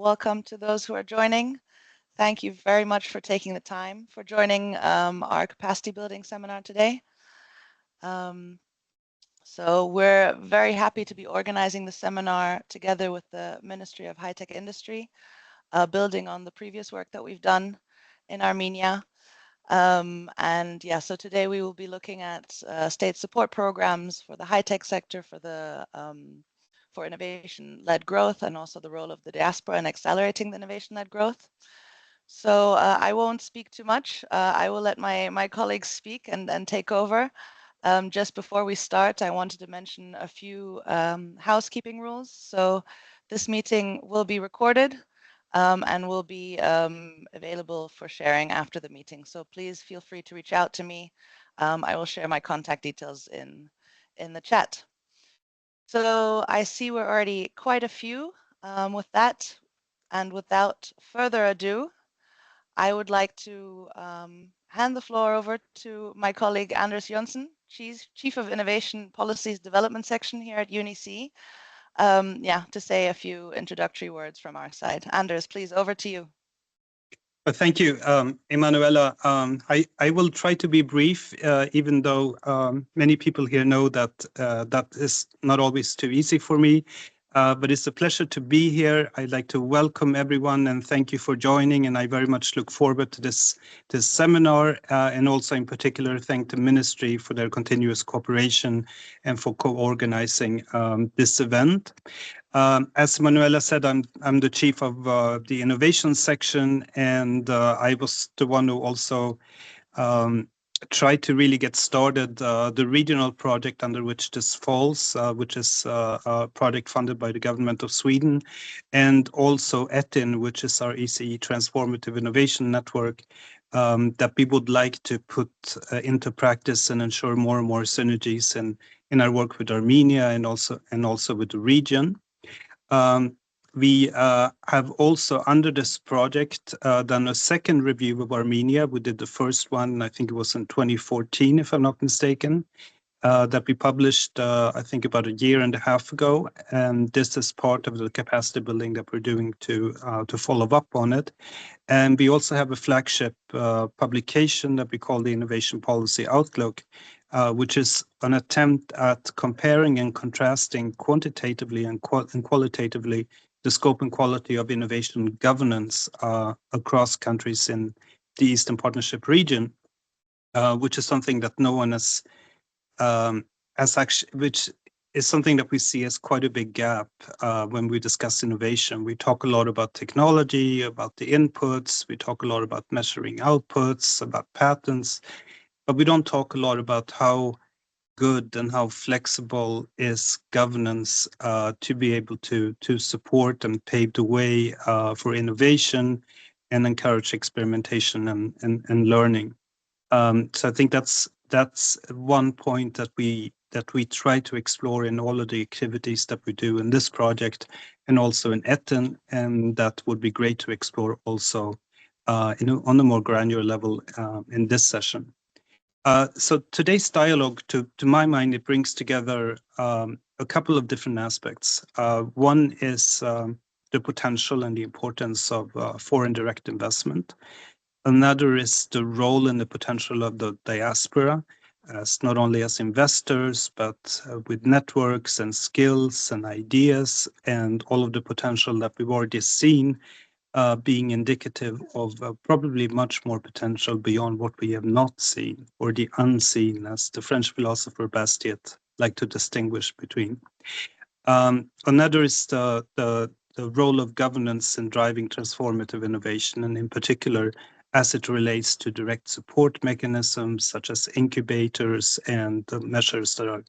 welcome to those who are joining. Thank you very much for taking the time for joining our capacity building seminar today. So we're very happy to be organizing the seminar together with the Ministry of High-Tech Industry, building on the previous work that we've done in Armenia. So today we will be looking at state support programs for the high-tech sector, for innovation-led growth, and also the role of the diaspora in accelerating the innovation-led growth. So I won't speak too much. I will let my colleagues speak and take over. Just before we start, I wanted to mention a few housekeeping rules. So this meeting will be recorded and will be available for sharing after the meeting. So please feel free to reach out to me. I will share my contact details in the chat. So I see we're already quite a few with that. And without further ado, I would like to hand the floor over to my colleague Anders Jonsson, Chief of Innovation Policies Development Section here at UNECE, to say a few introductory words from our side. Anders, please, over to you. Thank you, Emanuela. I will try to be brief, even though many people here know that that is not always too easy for me. But it's a pleasure to be here. I'd like to welcome everyone and thank you for joining. And I very much look forward to this seminar, and also in particular thank the Ministry for their continuous cooperation and for co-organizing this event. As Manuela said, I'm the chief of the innovation section, and I was the one who also tried to really get started the regional project under which this falls, which is a project funded by the government of Sweden, and also ETIN, which is our ECE Transformative Innovation Network, that we would like to put into practice and ensure more and more synergies in our work with Armenia and also with the region. We have also, under this project, done a second review of Armenia. We did the first one, I think it was in 2014, if I'm not mistaken, that we published, I think, about a year and a half ago. And this is part of the capacity building that we're doing to follow up on it. And we also have a flagship publication that we call the Innovation Policy Outlook, which is an attempt at comparing and contrasting quantitatively and qualitatively the scope and quality of innovation governance across countries in the Eastern Partnership region, which is something that no one has actually, which is something that we see as quite a big gap when we discuss innovation. We talk a lot about technology, about the inputs, we talk a lot about measuring outputs, about patents, but we don't talk a lot about how good and how flexible is governance to be able to support and pave the way for innovation and encourage experimentation and learning. So I think that's one point that we try to explore in all of the activities that we do in this project and also in ETIN, and that would be great to explore also on a more granular level in this session. So today's dialogue, to my mind, it brings together a couple of different aspects. One is the potential and the importance of foreign direct investment. Another is the role and the potential of the diaspora, as not only as investors, but with networks and skills and ideas and all of the potential that we've already seen being indicative of probably much more potential beyond what we have not seen, or the unseen, as the French philosopher Bastiat liked to distinguish between. Another is the role of governance in driving transformative innovation, and in particular, as it relates to direct support mechanisms such as incubators and the measures that are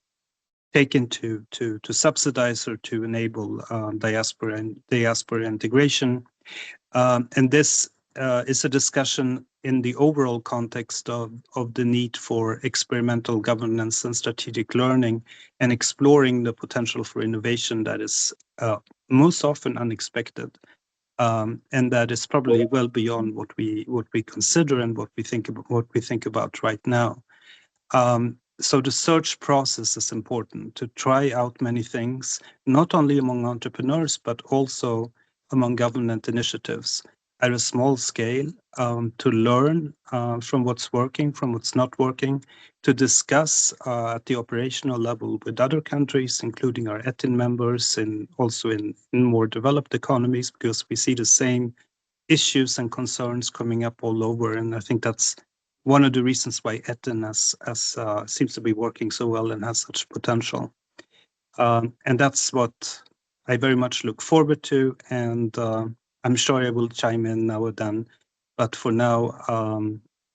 taken to subsidize or to enable diaspora integration. And this is a discussion in the overall context of the need for experimental governance and strategic learning, and exploring the potential for innovation that is most often unexpected, and that is probably well beyond what we consider and what we think about right now. So the search process is important, to try out many things, not only among entrepreneurs, but also among government initiatives at a small scale, to learn from what's working, from what's not working, to discuss at the operational level with other countries, including our ETIN members, and also in more developed economies, because we see the same issues and concerns coming up all over. And I think that's one of the reasons why ETIN seems to be working so well and has such potential. And that's what I very much look forward to. And I'm sure I will chime in now and then. But for now,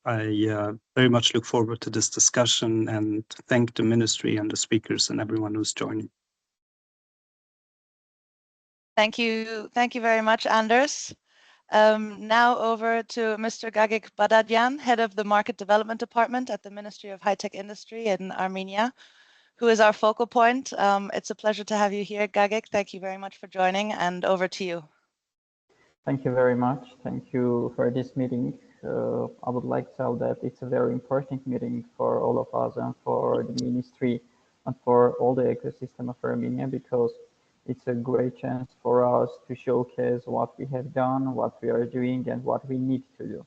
I very much look forward to this discussion and thank the ministry and the speakers and everyone who's joining. Thank you very much, Anders. Now over to Mr. Gagik Badadyan, Head of the Market Development Department at the Ministry of High-Tech Industry in Armenia, who is our focal point. It's a pleasure to have you here, Gagik. Thank you very much for joining, and over to you. Thank you very much. Thank you for this meeting. I would like to tell that it's a very important meeting for all of us and for the ministry and for all the ecosystem of Armenia, because it's a great chance for us to showcase what we have done, what we are doing, and what we need to do.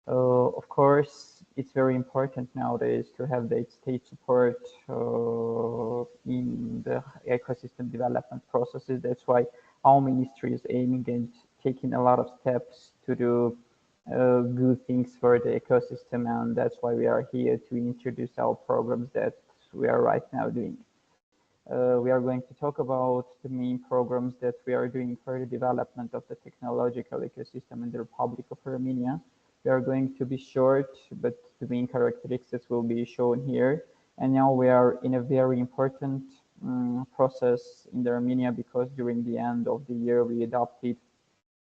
Of course, it's very important nowadays to have the state support in the ecosystem development processes. That's why our ministry is aiming and taking a lot of steps to do good things for the ecosystem, and that's why we are here to introduce our programs that we are right now doing. We are going to talk about the main programs that we are doing for the development of the technological ecosystem in the Republic of Armenia. We are going to be short, but the main characteristics will be shown here. And now we are in a very important process in the Armenia, because during the end of the year, we adopted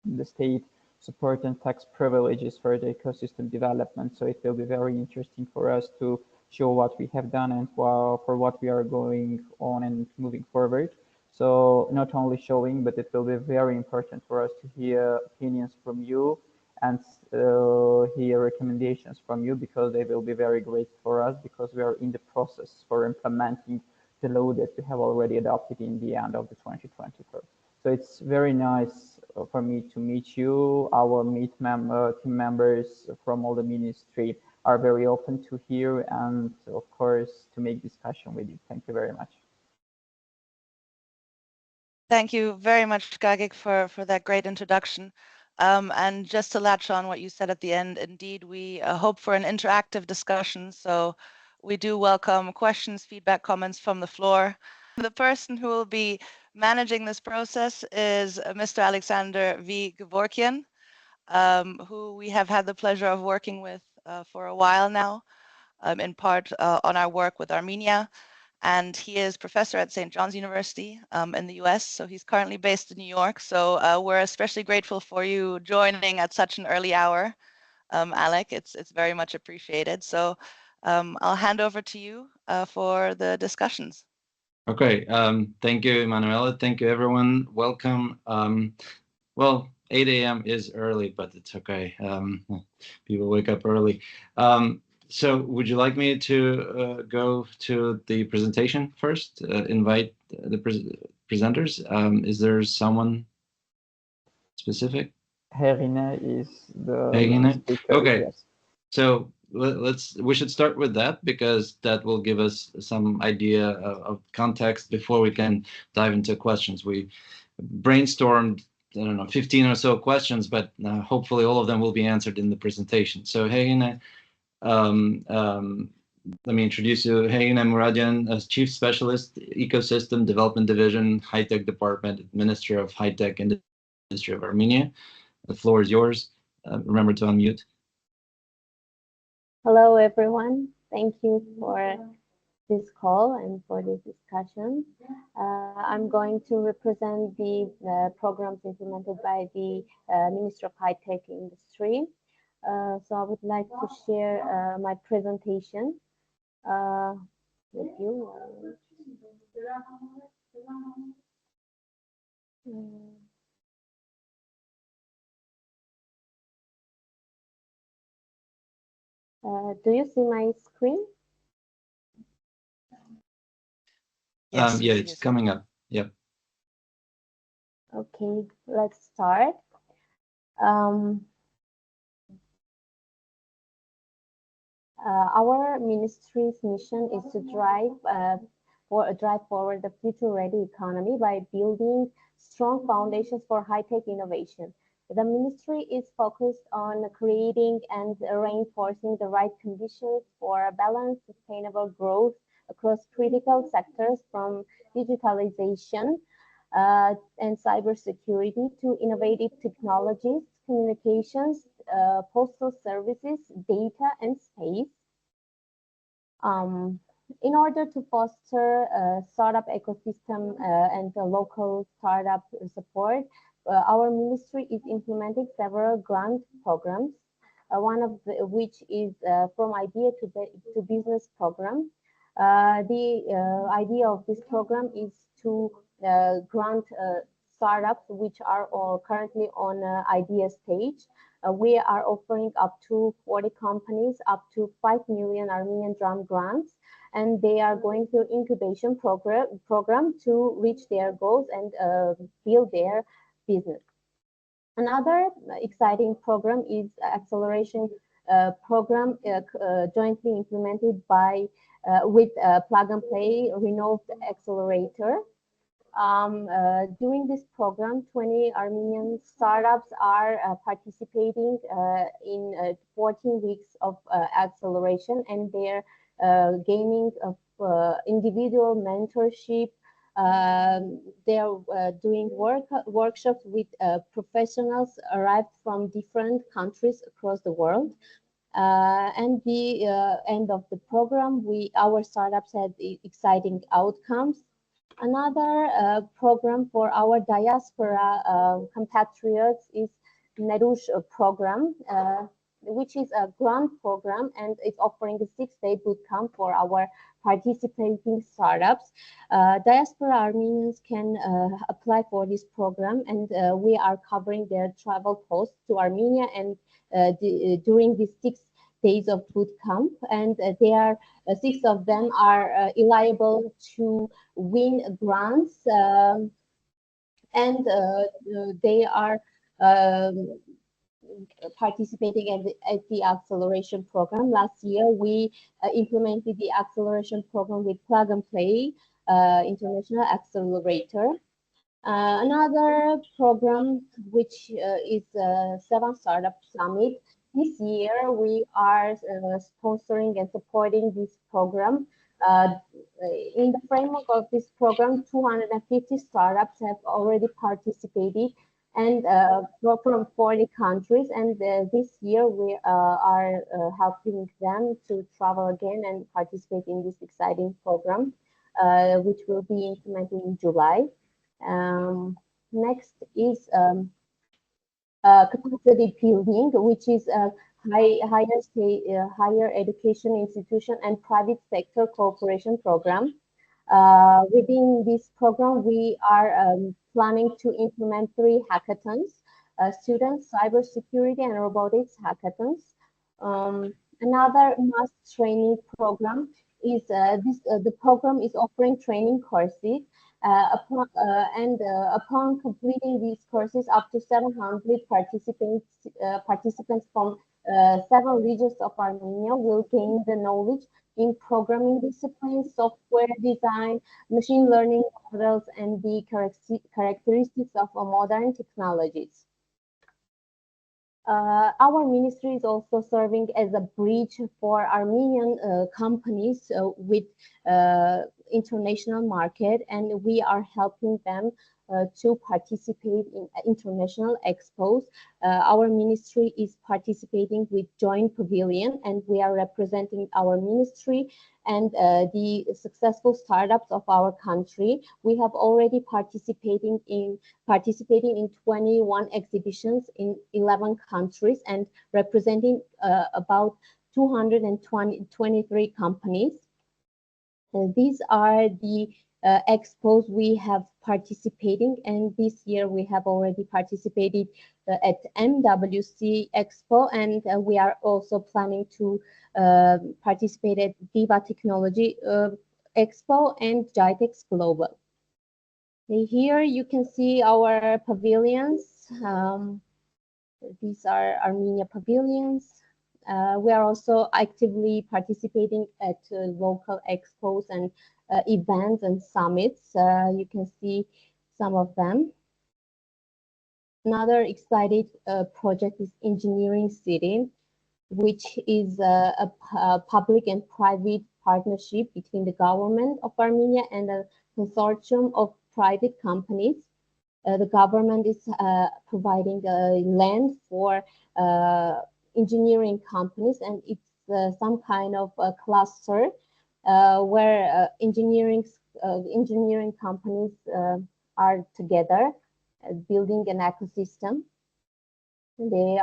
the state support and tax privileges for the ecosystem development. So it will be very interesting for us to show what we have done and for what we are going on and moving forward. So not only showing, but it will be very important for us to hear opinions from you and hear recommendations from you, because they will be very great for us, because we are in the process for implementing the law that we have already adopted in the end of the 2024. So it's very nice for me to meet you. Our team members from all the ministry are very open to hear and, of course, to make discussion with you. Thank you very much. Thank you very much, Gagik, for that great introduction. And just to latch on what you said at the end, indeed, we hope for an interactive discussion. So we do welcome questions, feedback, comments from the floor. The person who will be managing this process is Mr. Alexander V. Gevorkian, who we have had the pleasure of working with for a while now, in part on our work with Armenia. And he is professor at St. John's University in the US. So he's currently based in New York. So we're especially grateful for you joining at such an early hour, Alec. It's very much appreciated. So I'll hand over to you for the discussions. Okay, thank you, Emanuela. Thank you, everyone. Welcome. Well, 8 a.m. is early, but it's okay. People wake up early. So would you like me to go to the presentation first? Invite the presenters? Is there someone specific? Herine is the speaker. Okay, yes. So we should start with that, because that will give us some idea of context before we can dive into questions. We brainstormed, I don't know, 15 or so questions, but hopefully all of them will be answered in the presentation. So Herine, let me introduce you. Herine Muradian, as Chief Specialist, Ecosystem Development Division, High-Tech Department, Ministry of High-Tech Industry of Armenia. The floor is yours. Remember to unmute. Hello, everyone. Thank you for this call and for this discussion. I'm going to represent the programs implemented by the Ministry of High-Tech Industry. So I would like to share my presentation with you. Do you see my screen? Yes, yeah, it's coming up. Yep. Okay, let's start. Our ministry's mission is to drive forward the future-ready economy by building strong foundations for high-tech innovation. The ministry is focused on creating and reinforcing the right conditions for a balanced, sustainable growth across critical sectors from digitalization and cybersecurity to innovative technologies, communications, postal services, data, and space. Um, in order to foster a startup ecosystem and the local startup support, our ministry is implementing several grant programs, one of which is from idea to business program. The idea of this program is to grant startups which are currently on idea stage. We are offering up to 40 companies up to 5 million Armenian dram grants, and they are going through incubation program to reach their goals and build their business. Another exciting program is acceleration program jointly implemented by with Plug and Play Renoved Accelerator. During this program, 20 Armenian startups are participating in 14 weeks of acceleration, and they're gaining individual mentorship. They're doing workshops with professionals arrived from different countries across the world. And the end of the program, our startups had exciting outcomes. Another program for our diaspora compatriots is Nerush program, which is a grant program, and it's offering a 6-day bootcamp for our participating startups. Diaspora Armenians can apply for this program, and we are covering their travel costs to Armenia and during these 6 days of bootcamp, and they are 6 of them are eligible to win grants, and they are participating at the acceleration program. Last year, we implemented the acceleration program with Plug and Play International Accelerator. Another program, which is Seven Startup Summit. This year, we are sponsoring and supporting this program. In the framework of this program, 250 startups have already participated, and from 40 countries. And this year, we are helping them to travel again and participate in this exciting program, which will be implemented in July. Next is capacity building, which is a higher education institution and private sector cooperation program. Within this program, we are planning to implement 3 hackathons, student cybersecurity and robotics hackathons. Another mass training program is the program is offering training courses. Upon completing these courses, up to 700 participants from 7 regions of Armenia will gain the knowledge in programming disciplines, software design, machine learning models, and the characteristics of modern technologies. Our ministry is also serving as a bridge for Armenian companies with international market, and we are helping them to participate in international expos. Our ministry is participating with Joint Pavilion, and we are representing our ministry and the successful startups of our country. We have already participating in 21 exhibitions in 11 countries and representing about 223 companies. These are the expos we have participating, and this year we have already participated at MWC Expo, and we are also planning to participate at Diva Technology Expo and GITEX Global. Here you can see our pavilions. These are Armenia pavilions. We are also actively participating at local expos and events and summits. You can see some of them. Another exciting project is Engineering City, which is a public and private partnership between the government of Armenia and a consortium of private companies. The government is providing land for engineering companies, and it's some kind of a cluster where engineering companies are together building an ecosystem. They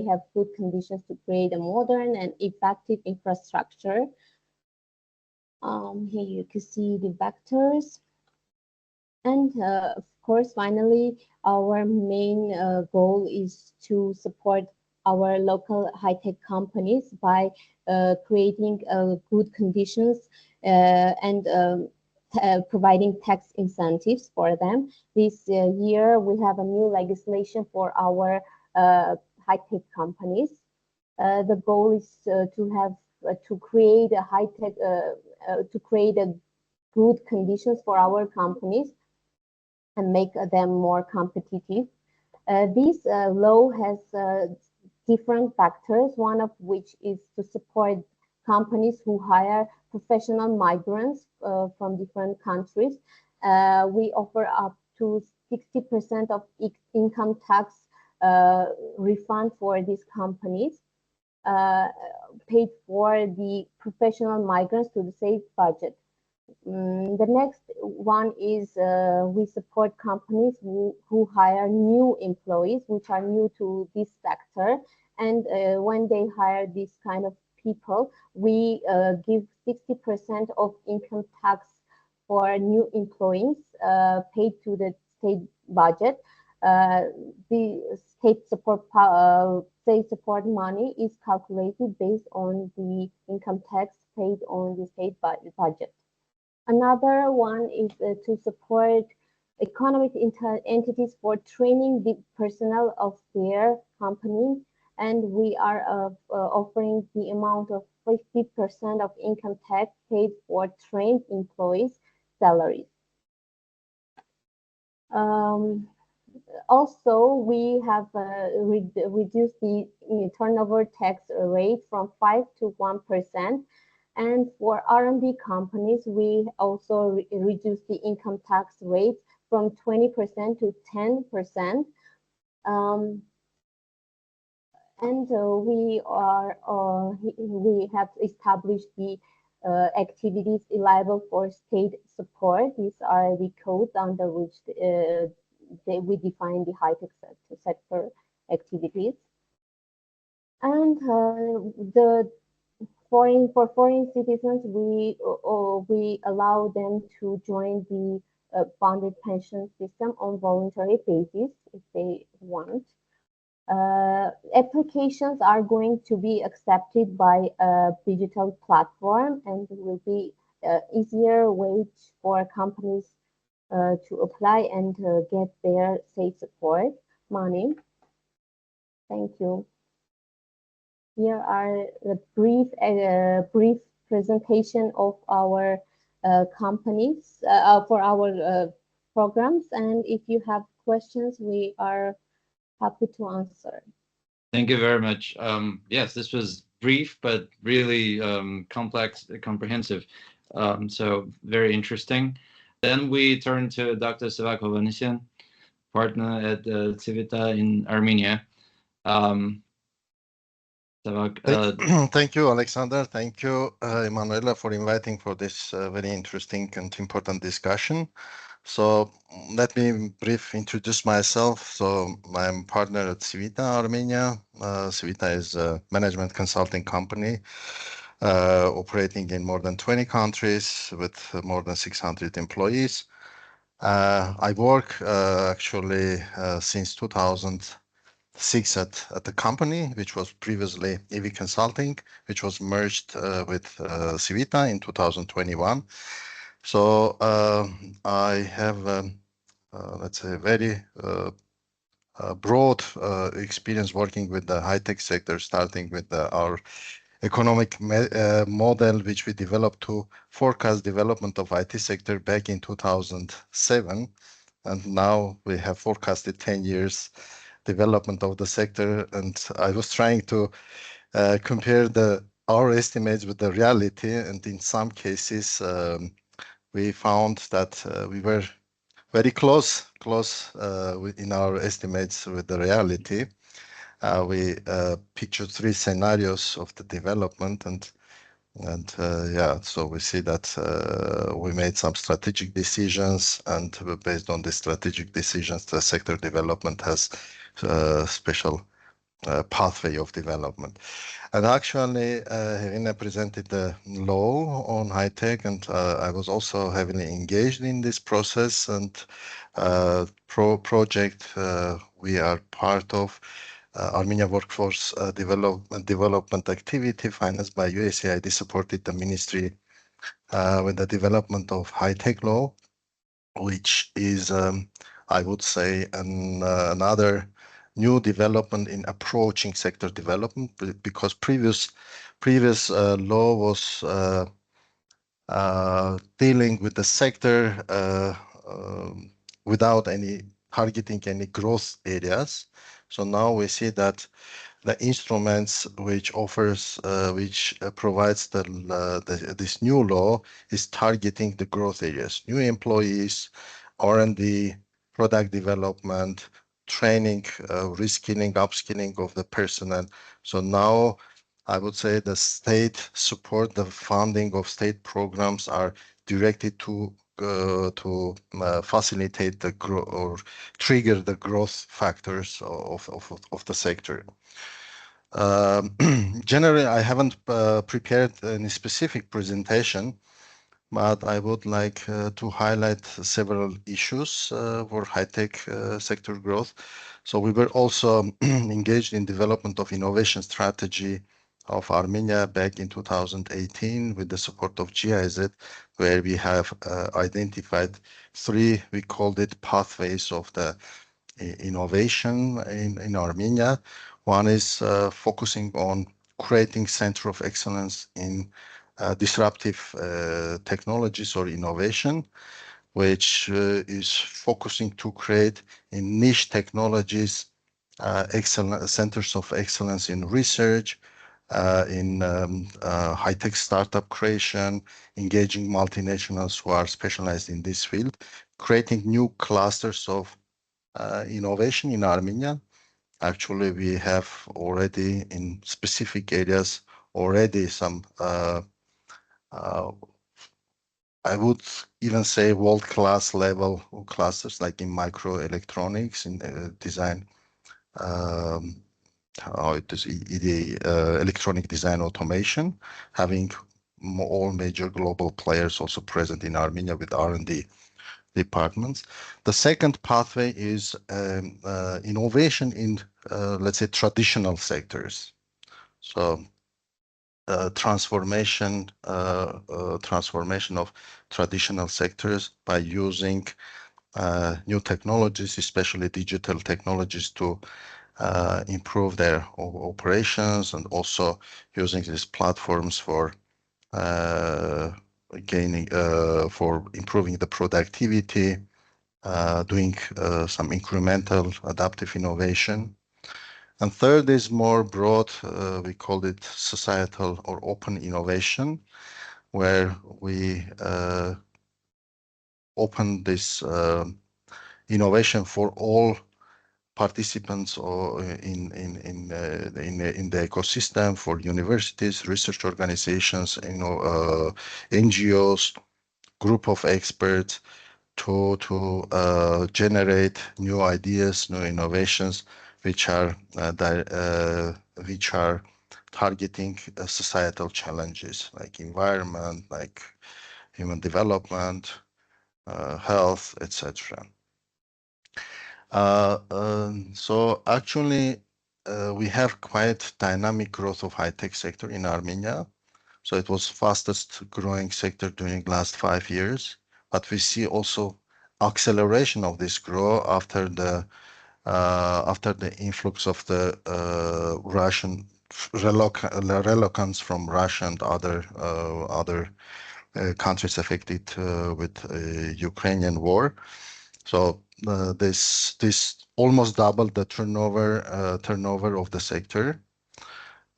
have good conditions to create a modern and effective infrastructure. Here you can see the vectors. And of course, finally, our main goal is to support our local high-tech companies by creating good conditions and providing tax incentives for them. This year, we have a new legislation for our high-tech companies. The goal is to create a high-tech, to create a good conditions for our companies and make them more competitive. This law has different factors, one of which is to support companies who hire professional migrants from different countries. We offer up to 60% of income tax refund for these companies, paid for the professional migrants to the state budget. The next one is we support companies who hire new employees, which are new to this sector. And when they hire this kind of people, we give 60% of income tax for new employees paid to the state budget. The state support money is calculated based on the income tax paid on the state budget. Another one is to support economic entities for training the personnel of their company, and we are offering the amount of 50% of income tax paid for trained employees' salaries. Also, we have reduced the turnover tax rate from 5 to 1%. And for R&D companies, we also reduced the income tax rate from 20% to 10%. We have established the activities liable for state support. These are the codes under which we define the high-tech sector activities. And for foreign citizens, we allow them to join the bonded pension system on voluntary basis if they want. Applications are going to be accepted by a digital platform, and it will be easier way for companies to apply and get their state support money. Thank you. Here are the brief presentation of our companies for our programs, and if you have questions, we are happy to answer. Thank you very much. Yes, this was brief but really complex, comprehensive, so very interesting. Then we turn to Dr. Sevak Hovhannisyan, partner at Civita in Armenia. Thank you, Alexander. Thank you, Emanuela, for inviting for this very interesting and important discussion. So let me briefly introduce myself. So I'm partner at Civita, Armenia. Civita is a management consulting company operating in more than 20 countries with more than 600 employees. I work actually since 2006 at the company, which was previously EV Consulting, which was merged with Civita in 2021. So I have, let's say, very broad experience working with the high-tech sector, starting with our economic model, which we developed to forecast development of IT sector back in 2007. And now we have forecasted 10 years development of the sector. And I was trying to compare our estimates with the reality. And in some cases, we found that we were very close in our estimates with the reality. We pictured 3 scenarios of the development, and yeah, so we see that we made some strategic decisions, and based on the strategic decisions, the sector development has special pathway of development. And actually, Helena presented the law on high tech, and I was also heavily engaged in this process and project we are part of. Armenia Workforce Development Activity financed by USAID supported the ministry with the development of high tech law, which is, I would say, another new development in approaching sector development, because previous law was dealing with the sector without any targeting any growth areas. So now we see that the instruments which provides this new law is targeting the growth areas, new employees, R&D, product development, training, reskilling, upskilling of the personnel. So now I would say the state support, the funding of state programs are directed to facilitate the growth or trigger the growth factors of the sector. Generally, I haven't prepared any specific presentation, but I would like to highlight several issues for high-tech sector growth. So we were also engaged in development of innovation strategy of Armenia back in 2018 with the support of GIZ, where we have identified 3, we called it pathways of the innovation in Armenia. One is focusing on creating center of excellence in disruptive technologies or innovation, which is focusing to create in niche technologies excellent centers of excellence in research, in high-tech startup creation, engaging multinationals who are specialized in this field, creating new clusters of innovation in Armenia. Actually, we have already in specific areas already some I would even say world-class level clusters, like in microelectronics, in design, how it is the electronic design automation, having all major global players also present in Armenia with R&D departments. The second pathway is innovation in, let's say, traditional sectors. So transformation of traditional sectors by using new technologies, especially digital technologies, to improve their operations, and also using these platforms for for improving the productivity, doing some incremental adaptive innovation. And third is more broad, we call it societal or open innovation, where we open this innovation for all participants or in the ecosystem, for universities, research organizations, NGOs, group of experts, to generate new ideas, new innovations, which are targeting societal challenges like environment, like human development, health, etc. So actually, we have quite dynamic growth of high-tech sector in Armenia. So it was fastest growing sector during last 5 years. But we see also acceleration of this growth after the influx of the Russian reloccants from Russia and other countries affected with Ukrainian war. So this almost doubled the turnover of the sector,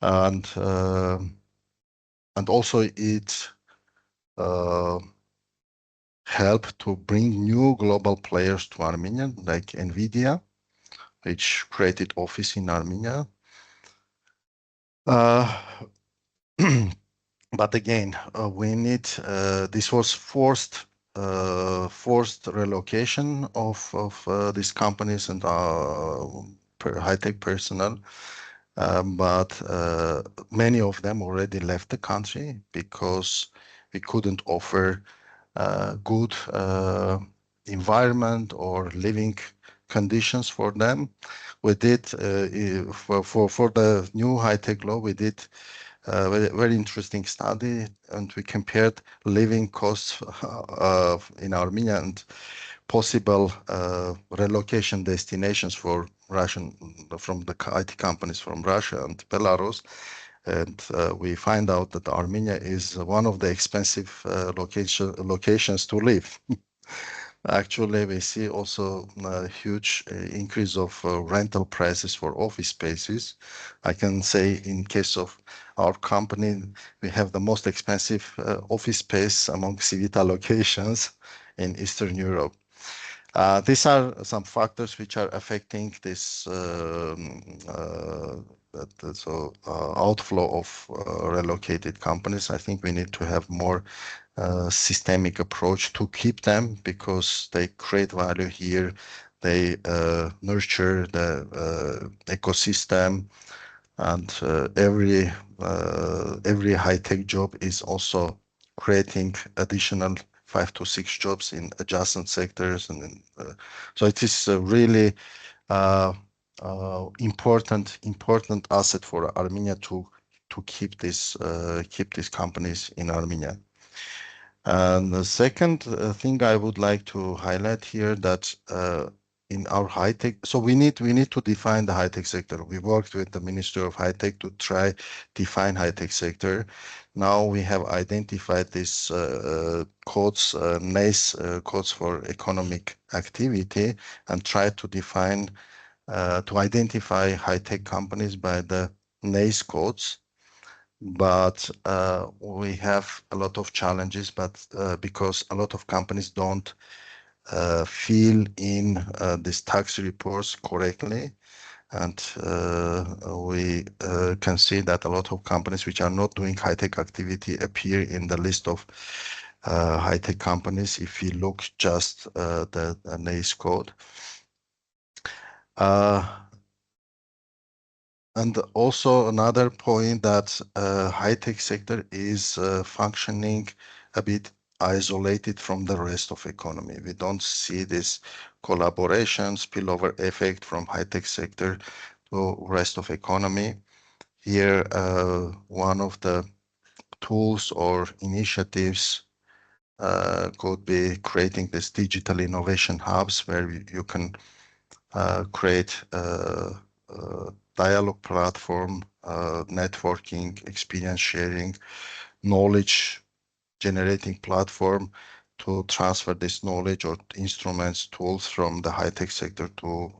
and also it helped to bring new global players to Armenia, like NVIDIA, which created office in Armenia. But again, we need this was forced relocation of these companies and high-tech personnel, but many of them already left the country because we couldn't offer good environment or living conditions for them. We did for the new high-tech law, we did very interesting study, and we compared living costs in Armenia and possible relocation destinations for from the IT companies from Russia and Belarus. And we find out that Armenia is one of the expensive locations to live. Actually, we see also a huge increase of rental prices for office spaces. I can say in case of our company, we have the most expensive office space among Civita locations in Eastern Europe. These are some factors which are affecting this outflow of relocated companies. I think we need to have more systemic approach to keep them because they create value here. They nurture the ecosystem, and every high-tech job is also creating additional 5 to 6 jobs in adjacent sectors, and so it is really important asset for Armenia to keep these companies in Armenia. And the second thing I would like to highlight here that in our high-tech, so we need to define the high-tech sector. We worked with the Ministry of High-Tech to try define high-tech sector. Now we have identified these codes, UNECE codes for economic activity, and try to define to identify high-tech companies by the UNECE codes. But we have a lot of challenges, but because a lot of companies don't fill in these tax reports correctly, and we can see that a lot of companies which are not doing high-tech activity appear in the list of high-tech companies if we look just the UNECE code. And also another point that high-tech sector is functioning a bit isolated from the rest of economy. We don't see this collaboration, spillover effect from high-tech sector to rest of economy. Here, one of the tools or initiatives could be creating this digital innovation hubs where you can create dialogue platform, networking, experience sharing, knowledge generating platform to transfer this knowledge or instruments, tools from the high-tech sector to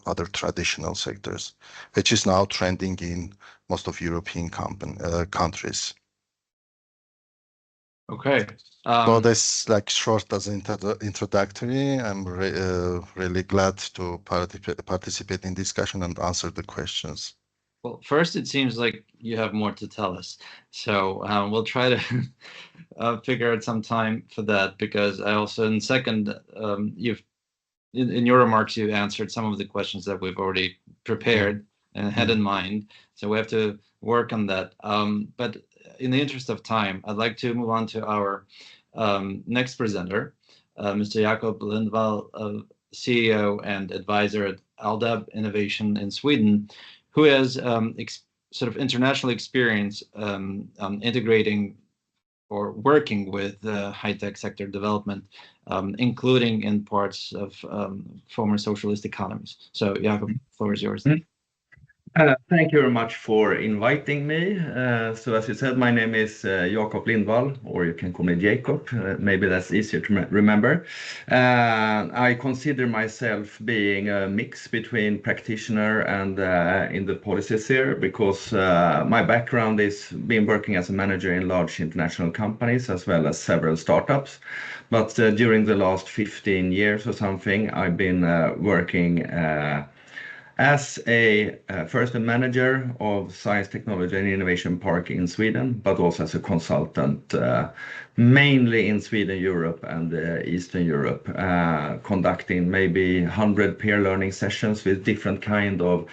other traditional sectors, which is now trending in most of European countries. Okay. So this like short as introductory. I'm really glad to participate in discussion and answer the questions. Well, first, it seems like you have more to tell us. So we'll try to figure out some time for that, because I also, in second, in your remarks, you answered some of the questions that we've already prepared and had in mind. So we have to work on that. But in the interest of time, I'd like to move on to our next presenter, Mr. Jakob Lindvall, CEO and advisor at UNECE Innovation in Sweden, who has sort of international experience integrating or working with high-tech sector development, including in parts of former socialist economies. So Jakob, the floor is yours. Thank you very much for inviting me. So as you said, my name is Jakob Lindvall, or you can call me Jacob. Maybe that's easier to remember. I consider myself being a mix between practitioner and in the policy sphere, because my background is been working as a manager in large international companies as well as several startups. But during the last 15 years or something, I've been working as first a manager of Science, Technology and Innovation Park in Sweden, but also as a consultant, mainly in Sweden, Europe and Eastern Europe, conducting maybe 100 peer learning sessions with different kind of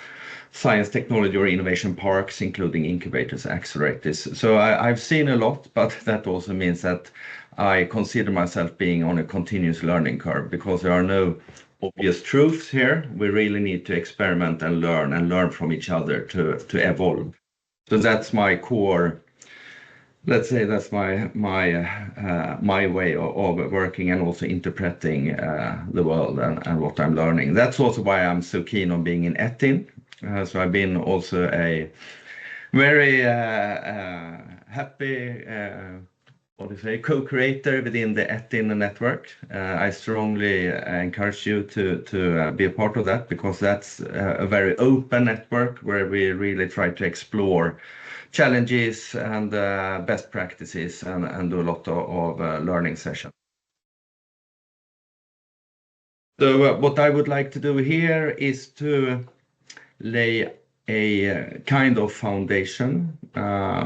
science, technology or innovation parks, including incubators, accelerators. So I've seen a lot, but that also means that I consider myself being on a continuous learning curve, because there are no obvious truths here. We really need to experiment and learn from each other to evolve. So that's my core. Let's say that's my way of working and also interpreting the world and what I'm learning. That's also why I'm so keen on being in ETIN. So I've been also a very happy co-creator within the ETIN network. I strongly encourage you to be a part of that, because that's a very open network where we really try to explore challenges and best practices and do a lot of learning sessions. So what I would like to do here is to lay a kind of foundation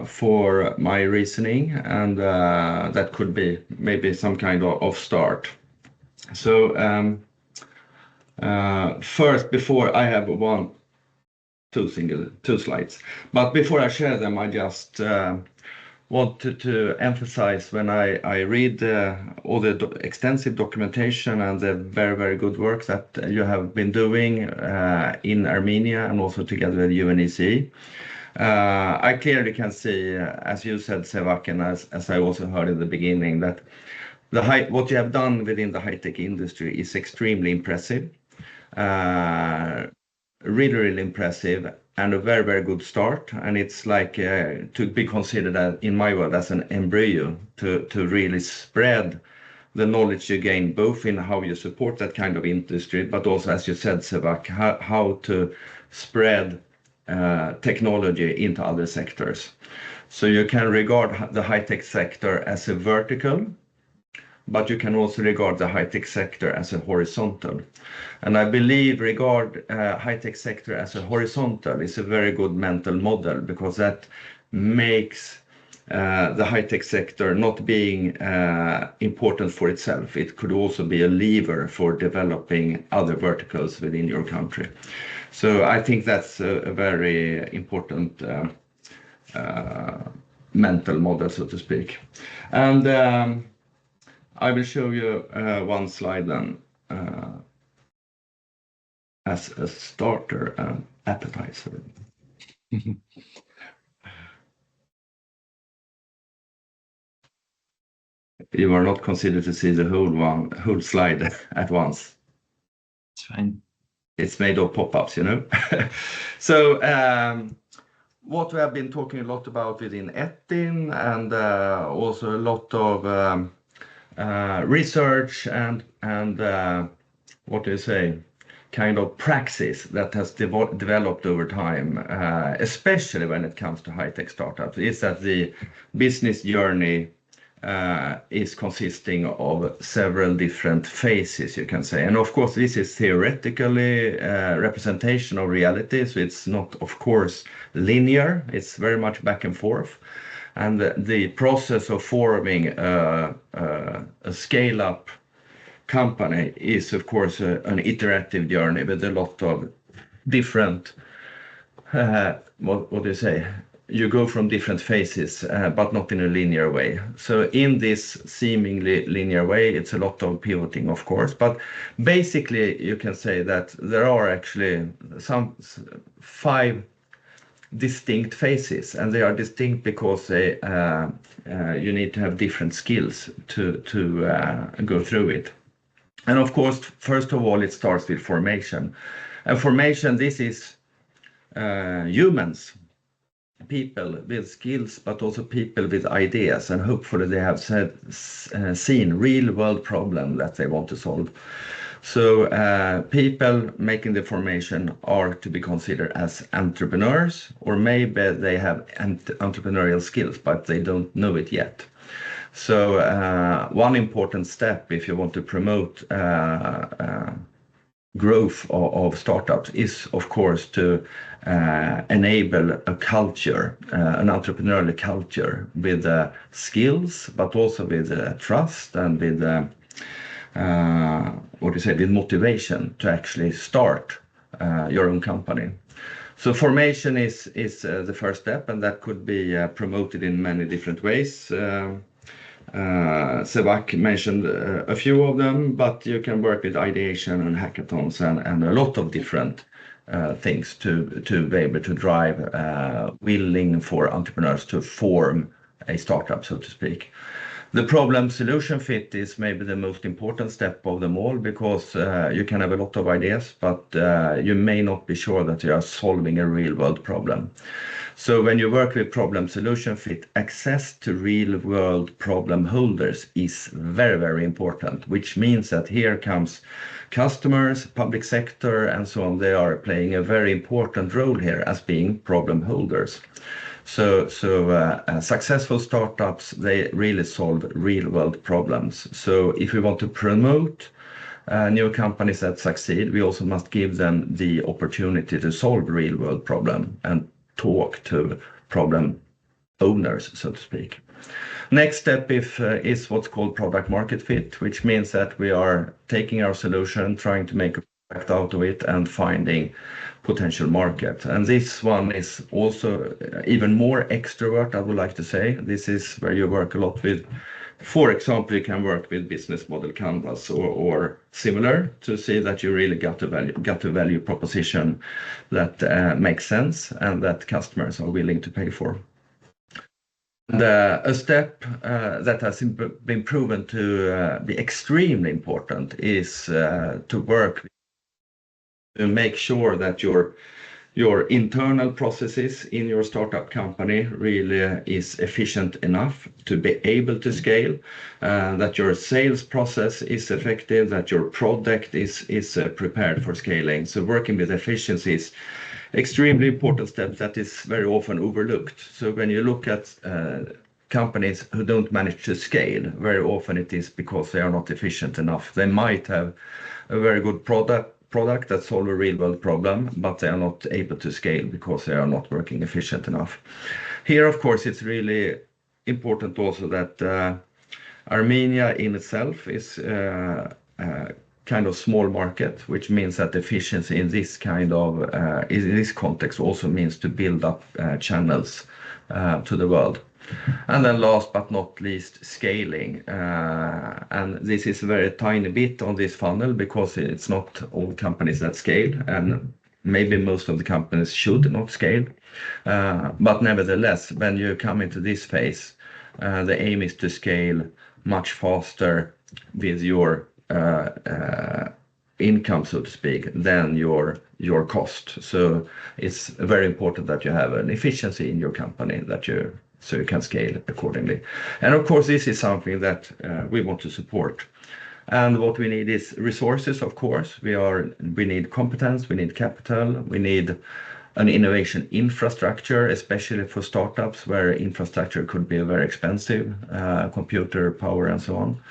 for my reasoning, and that could be maybe some kind of start. So first, before I have two slides, but before I share them, I just wanted to emphasize, when I read all the extensive documentation and the very, very good work that you have been doing in Armenia and also together with UNECE, I clearly can see, as you said, Sevak, and as I also heard in the beginning, that what you have done within the high-tech industry is extremely impressive, really, really impressive, and a very, very good start. And it's like to be considered, in my world, as an embryo to really spread the knowledge you gain, both in how you support that kind of industry, but also, as you said, Sevak, how to spread technology into other sectors. So you can regard the high-tech sector as a vertical, but you can also regard the high-tech sector as a horizontal. And I believe regard high-tech sector as a horizontal is a very good mental model, because that makes the high-tech sector not being important for itself. It could also be a lever for developing other verticals within your country. So I think that's a very important mental model, so to speak. And I will show you one slide then as a starter and appetizer. You are not considered to see the whole slide at once. It's fine. It's made of pop-ups, you know. So what we have been talking a lot about within ETIN, and also a lot of research and what do you say, kind of praxis that has developed over time, especially when it comes to high-tech startups, is that the business journey is consisting of several different phases, you can say. And of course, this is theoretically representation of reality, so it's not, of course, linear. It's very much back and forth. And the process of forming a scale-up company is, of course, an iterative journey with a lot of different, what do you say? You go from different phases, but not in a linear way. So in this seemingly linear way, it's a lot of pivoting, of course. But basically, you can say that there are actually some 5 distinct phases, and they are distinct because they you need to have different skills to go through it. And of course, first of all, it starts with formation. And formation, this is humans, people with skills, but also people with ideas, and hopefully they have seen real world problem that they want to solve. So people making the formation are to be considered as entrepreneurs, or maybe they have entrepreneurial skills, but they don't know it yet. So one important step if you want to promote growth of startups is, of course, to enable a culture, an entrepreneurial culture with skills, but also with trust and with with motivation to actually start your own company. So formation is the first step, and that could be promoted in many different ways. Sevak mentioned a few of them, but you can work with ideation and hackathons and a lot of different things to be able to drive willing for entrepreneurs to form a startup, so to speak. The problem solution fit is maybe the most important step of them all, because you can have a lot of ideas, but you may not be sure that you are solving a real world problem. So when you work with problem solution fit, access to real world problem holders is very, very important, which means that here comes customers, public sector, and so on. They are playing a very important role here as being problem holders. So successful startups, they really solve real world problems. So if we want to promote new companies that succeed, we also must give them the opportunity to solve real world problem and talk to problem owners, so to speak. Next step is what's called product market fit, which means that we are taking our solution, trying to make a product out of it, and finding potential market. And this one is also even more extrovert, I would like to say. This is where you work a lot with, for example, you can work with business model canvas or similar to see that you really got a value proposition that makes sense and that customers are willing to pay for. And a step that has been proven to be extremely important is to work to make sure that your internal processes in your startup company really is efficient enough to be able to scale, that your sales process is effective, that your product is prepared for scaling. So working with efficiency is extremely important step that is very often overlooked. So when you look at companies who don't manage to scale, very often it is because they are not efficient enough. They might have a very good product that solves a real world problem, but they are not able to scale because they are not working efficient enough. Here, of course, it's really important also that Armenia in itself is kind of small market, which means that efficiency in this kind of in this context also means to build up channels to the world. And then last but not least, scaling. And this is a very tiny bit on this funnel because it's not all companies that scale, and maybe most of the companies should not scale. But nevertheless, when you come into this phase, the aim is to scale much faster with your income, so to speak, than your cost. So it's very important that you have an efficiency in your company so you can scale accordingly. And of course, this is something that we want to support. And what we need is resources, of course. We need competence, we need capital, we need an innovation infrastructure, especially for startups where infrastructure could be very expensive, computer power and so on.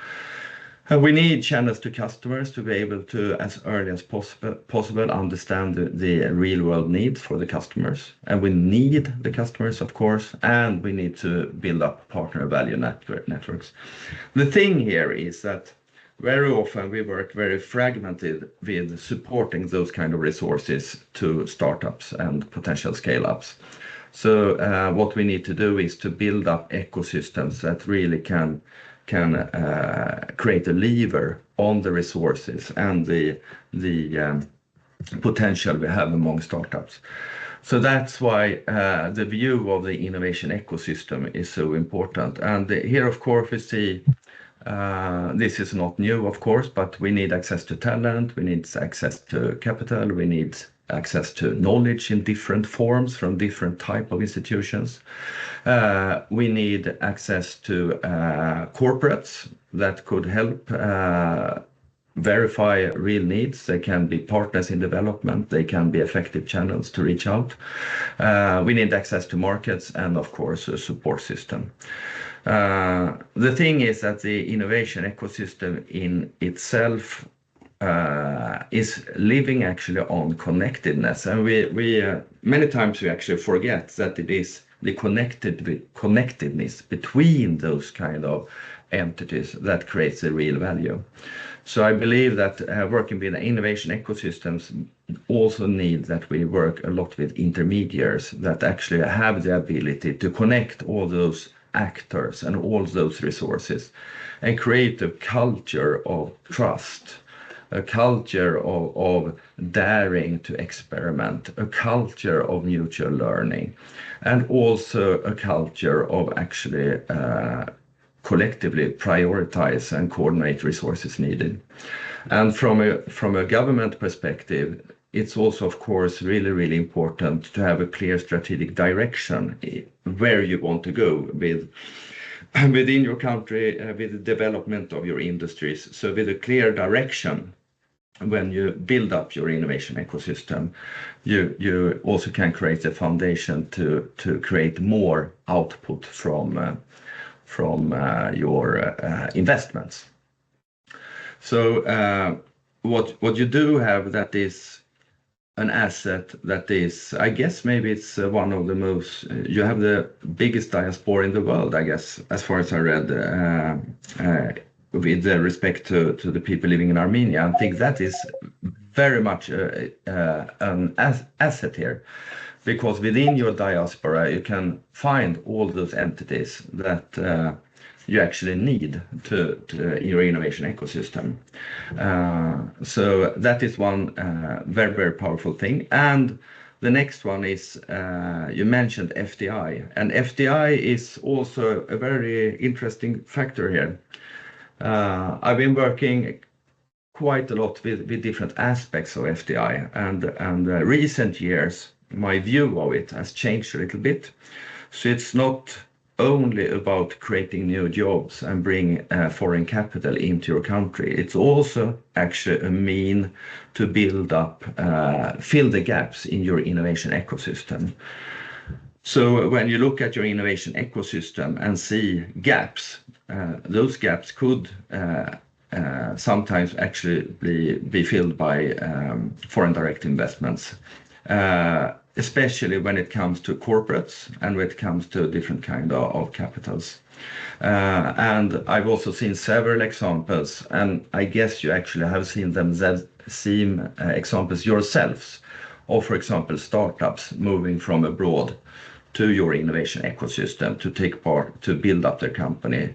And we need channels to customers to be able to, as early as possible, understand the real world needs for the customers. And we need the customers, of course, and we need to build up partner value networks. The thing here is that very often we work very fragmented with supporting those kind of resources to startups and potential scale-ups. So what we need to do is to build up ecosystems that really can create a lever on the resources and the potential we have among startups. So that's why the view of the innovation ecosystem is so important. And here, of course, we see this is not new, of course, but we need access to talent, we need access to capital, we need access to knowledge in different forms from different type of institutions. We need access to corporates that could help verify real needs. They can be partners in development. They can be effective channels to reach out. We need access to markets and, of course, a support system. The thing is that the innovation ecosystem in itself is living actually on connectedness, and we many times we actually forget that it is the connectedness between those kind of entities that creates the real value. So I believe that working with innovation ecosystems also need that we work a lot with intermediaries that actually have the ability to connect all those actors and all those resources and create a culture of trust, a culture of daring to experiment, a culture of mutual learning, and also a culture of actually collectively prioritize and coordinate resources needed. And from a government perspective, it's also, of course, really, really important to have a clear strategic direction where you want to go within your country, with the development of your industries. So with a clear direction, when you build up your innovation ecosystem, you also can create a foundation to create more output from your investments. So what you do have that is an asset that is, I guess maybe it's one of the most, you have the biggest diaspora in the world, I guess, as far as I read, with respect to the people living in Armenia. I think that is very much an asset here, because within your diaspora, you can find all those entities that you actually need to your innovation ecosystem. So that is one very, very powerful thing. And the next one is, you mentioned FDI, and FDI is also a very interesting factor here. I've been working quite a lot with different aspects of FDI, and recent years, my view of it has changed a little bit. So it's not only about creating new jobs and bring foreign capital into your country. It's also actually a mean to build up, fill the gaps in your innovation ecosystem. So when you look at your innovation ecosystem and see gaps, those gaps could sometimes actually be filled by foreign direct investments, especially when it comes to corporates and when it comes to different kind of capitals. And I've also seen several examples, and I guess you actually have seen them, examples yourselves, of, for example, startups moving from abroad to your innovation ecosystem to take part, to build up their company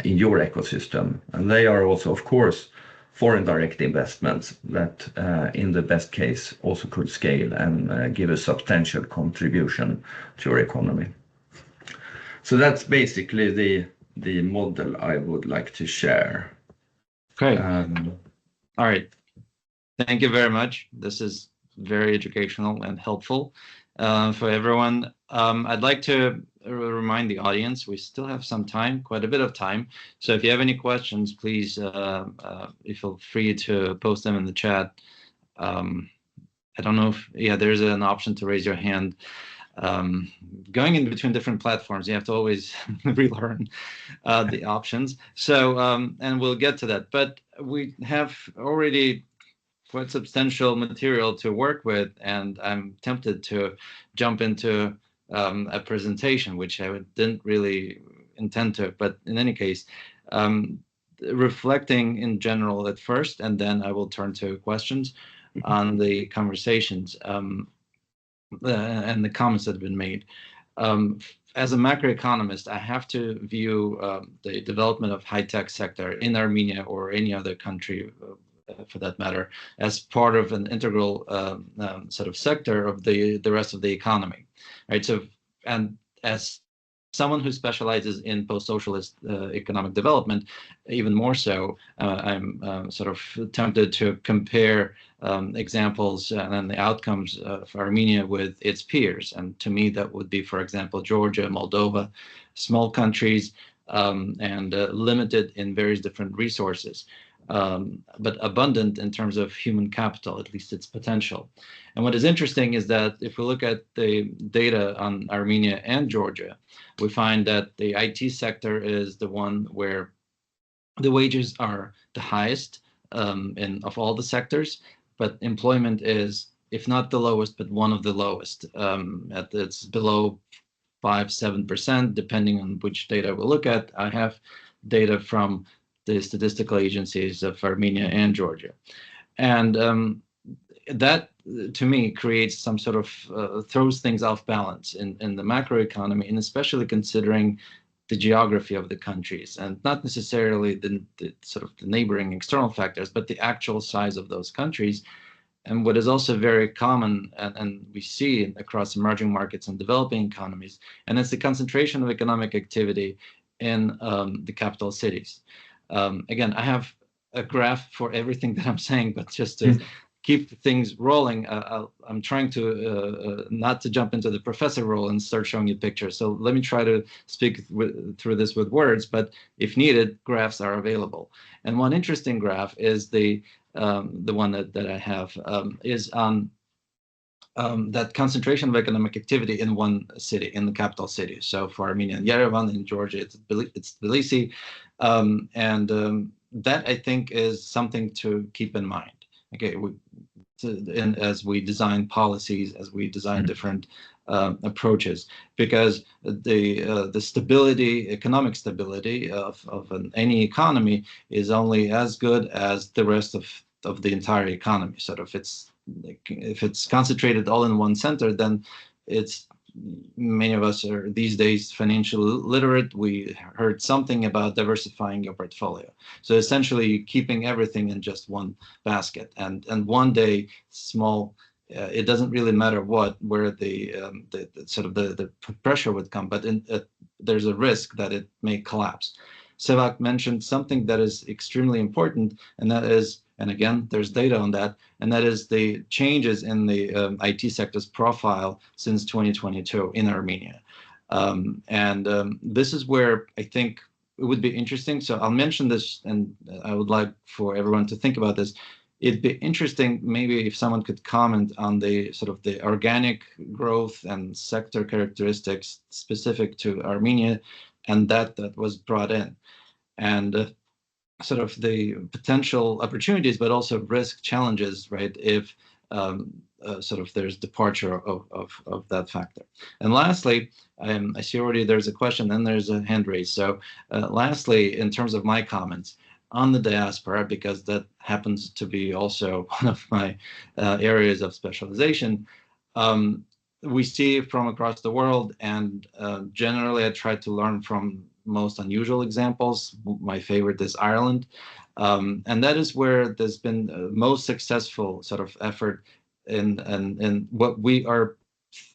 in your ecosystem. And they are also, of course, foreign direct investments that in the best case also could scale and give a substantial contribution to your economy. So that's basically the model I would like to share. Okay. All right. Thank you very much. This is very educational and helpful for everyone. I'd like to remind the audience we still have some time, quite a bit of time. So if you have any questions, please feel free to post them in the chat. I don't know if, yeah, there's an option to raise your hand. Going in between different platforms, you have to always relearn the options. So, and we'll get to that. But we have already quite substantial material to work with, and I'm tempted to jump into a presentation, which I didn't really intend to, but in any case, reflecting in general at first, and then I will turn to questions on the conversations and the comments that have been made. As a macroeconomist, I have to view the development of high-tech sector in Armenia or any other country for that matter, as part of an integral sort of sector of the rest of the economy, right? So, and as someone who specializes in post-socialist economic development, even more so, I'm sort of tempted to compare examples and the outcomes of Armenia with its peers. And to me, that would be, for example, Georgia, Moldova, small countries, and limited in various different resources, but abundant in terms of human capital, at least its potential. And what is interesting is that if we look at the data on Armenia and Georgia, we find that the IT sector is the one where the wages are the highest of all the sectors, but employment is, if not the lowest, but one of the lowest. It's below 5-7%, depending on which data we look at. I have data from the statistical agencies of Armenia and Georgia. And that, to me, creates some sort of throws things off balance in the macroeconomy, and especially considering the geography of the countries, and not necessarily the sort of the neighboring external factors, but the actual size of those countries. And what is also very common, and we see across emerging markets and developing economies, and it's the concentration of economic activity in the capital cities. Again, I have a graph for everything that I'm saying, but just to keep things rolling, I'm trying to not to jump into the professor role and start showing you pictures. So let me try to speak through this with words, but if needed, graphs are available. And one interesting graph is the one that I have is on that concentration of economic activity in one city, in the capital city. So for Armenia, Yerevan, in Georgia, it's Tbilisi. That, I think, is something to keep in mind. Okay, and as we design policies, as we design different approaches, because the stability, economic stability of any economy is only as good as the rest of the entire economy. Sort of, if it's concentrated all in one center, then it's, many of us are these days financially literate. We heard something about diversifying your portfolio. So essentially keeping everything in just one basket, and one day small, it doesn't really matter where the sort of the pressure would come, but there's a risk that it may collapse. Sevak mentioned something that is extremely important, and that is, and again, there's data on that, and that is the changes in the IT sector's profile since 2022 in Armenia. This is where I think it would be interesting. So I'll mention this, and I would like for everyone to think about this. It'd be interesting maybe if someone could comment on the sort of the organic growth and sector characteristics specific to Armenia, and that was brought in, and sort of the potential opportunities, but also risk challenges, right? If sort of there's departure of that factor. And lastly, I see already there's a question, then there's a hand raise. So lastly, in terms of my comments on the diaspora, because that happens to be also one of my areas of specialization, we see from across the world, and generally I try to learn from most unusual examples. My favorite is Ireland, and that is where there's been most successful sort of effort in what we are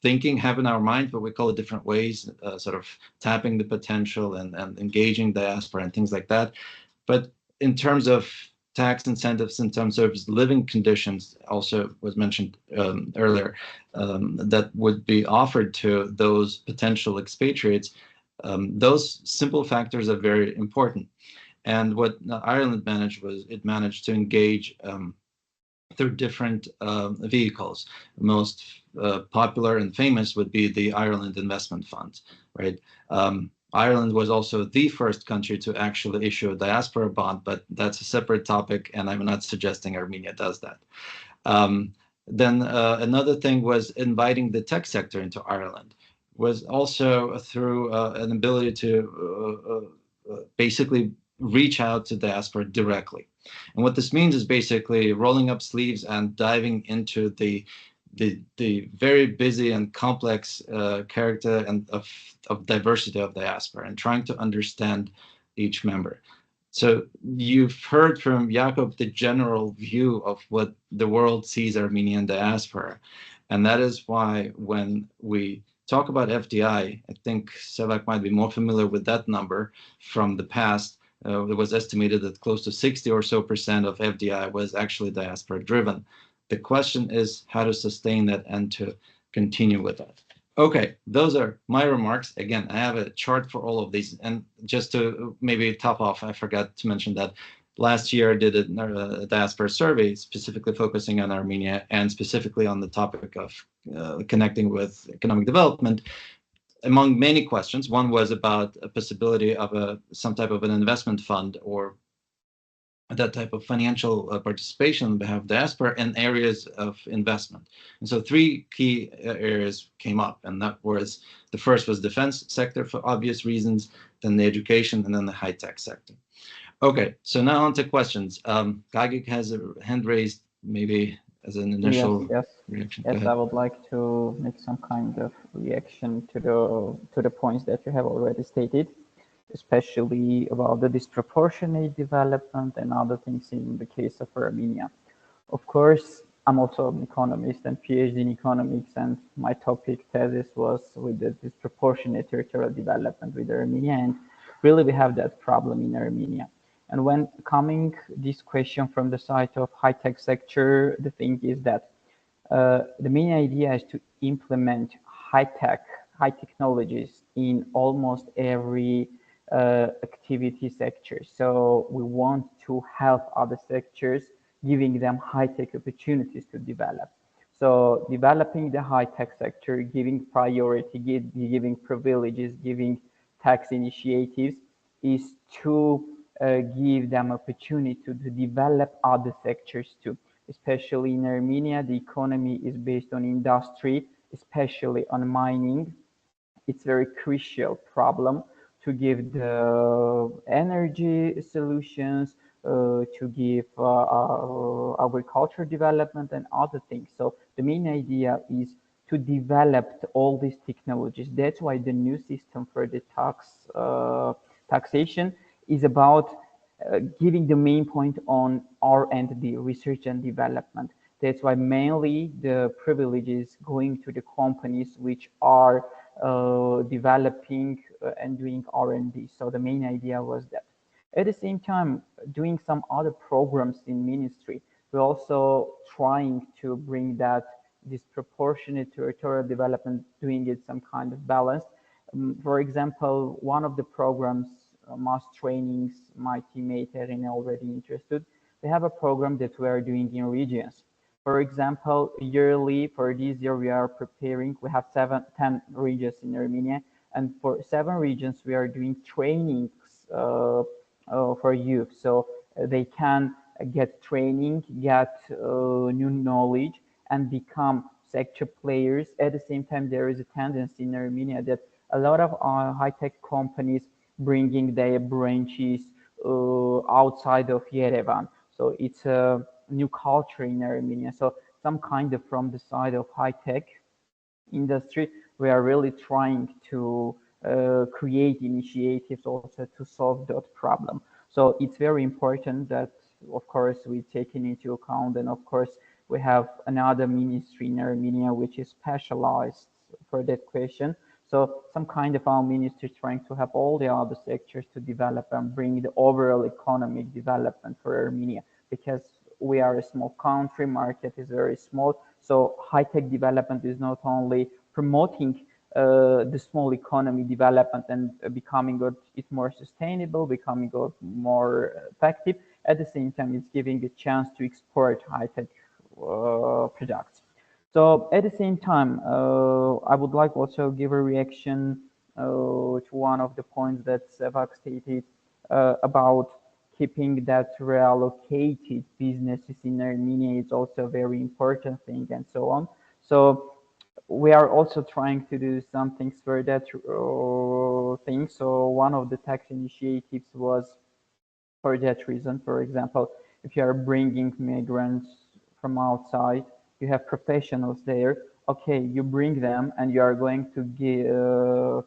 thinking, have in our mind, but we call it different ways, sort of tapping the potential and engaging diaspora and things like that. But in terms of tax incentives, in terms of living conditions, also was mentioned earlier, that would be offered to those potential expatriates. Those simple factors are very important. And what Ireland managed was it managed to engage through different vehicles. Most popular and famous would be the Ireland Investment Fund, right? Ireland was also the first country to actually issue a diaspora bond, but that's a separate topic, and I'm not suggesting Armenia does that. Then another thing was inviting the tech sector into Ireland, was also through an ability to basically reach out to diaspora directly. And what this means is basically rolling up sleeves and diving into the very busy and complex character and of diversity of diaspora, and trying to understand each member. So you've heard from Jakob the general view of what the world sees Armenian diaspora. And that is why when we talk about FDI, I think Sevak might be more familiar with that number from the past. It was estimated that close to 60 or so % of FDI was actually diaspora driven. The question is how to sustain that and to continue with that. Okay, those are my remarks. Again, I have a chart for all of these. And just to maybe top off, I forgot to mention that last year I did a diaspora survey specifically focusing on Armenia and specifically on the topic of connecting with economic development. Among many questions, one was about a possibility of some type of an investment fund or that type of financial participation on behalf of diaspora and areas of investment. And so 3 key areas came up, and that was, the first was defense sector for obvious reasons, then the education, and then the high-tech sector. Okay, so now on to questions. Gagik has a hand raised, maybe as an initial reaction. Yes, I would like to make some kind of reaction to the points that you have already stated, especially about the disproportionate development and other things in the case of Armenia. Of course, I'm also an economist and PhD in economics, and my topic thesis was with the disproportionate territorial development with Armenia, and really we have that problem in Armenia. And when coming this question from the side of high-tech sector, the thing is that the main idea is to implement high technologies in almost every activity sector. So we want to help other sectors, giving them high-tech opportunities to develop. So developing the high-tech sector, giving priority, giving privileges, giving tax initiatives is to give them opportunity to develop other sectors too. Especially in Armenia, the economy is based on industry, especially on mining. It's a very crucial problem to give the energy solutions, to give agriculture development and other things. So the main idea is to develop all these technologies. That's why the new system for the taxation is about giving the main point on R&D, research and development. That's why mainly the privilege is going to the companies which are developing and doing R&D. So the main idea was that. At the same time, doing some other programs in ministry, we're also trying to bring that disproportionate territorial development, doing it some kind of balance. For example, one of the programs, mass trainings, my teammate Erin already interested, we have a program that we are doing in regions. For example, yearly, for this year, we are preparing, we have 10 regions in Armenia, and for 7 regions, we are doing trainings for youth. So they can get training, get new knowledge, and become sector players. At the same time, there is a tendency in Armenia that a lot of high-tech companies bringing their branches outside of Yerevan. So it's a new culture in Armenia. So some kind of from the side of high-tech industry, we are really trying to create initiatives also to solve that problem. So it's very important that, of course, we take it into account. And of course, we have another ministry in Armenia which is specialized for that question. So some kind of our ministry trying to help all the other sectors to develop and bring the overall economic development for Armenia, because we are a small country, market is very small. So high-tech development is not only promoting the small economy development and becoming it more sustainable, becoming more effective. At the same time, it's giving a chance to export high-tech products. So at the same time, I would like also give a reaction to one of the points that Sevak stated about keeping that reallocated businesses in Armenia is also a very important thing and so on. So we are also trying to do some things for that thing. So one of the tax initiatives was for that reason. For example, if you are bringing migrants from outside, you have professionals there. Okay, you bring them and you are going to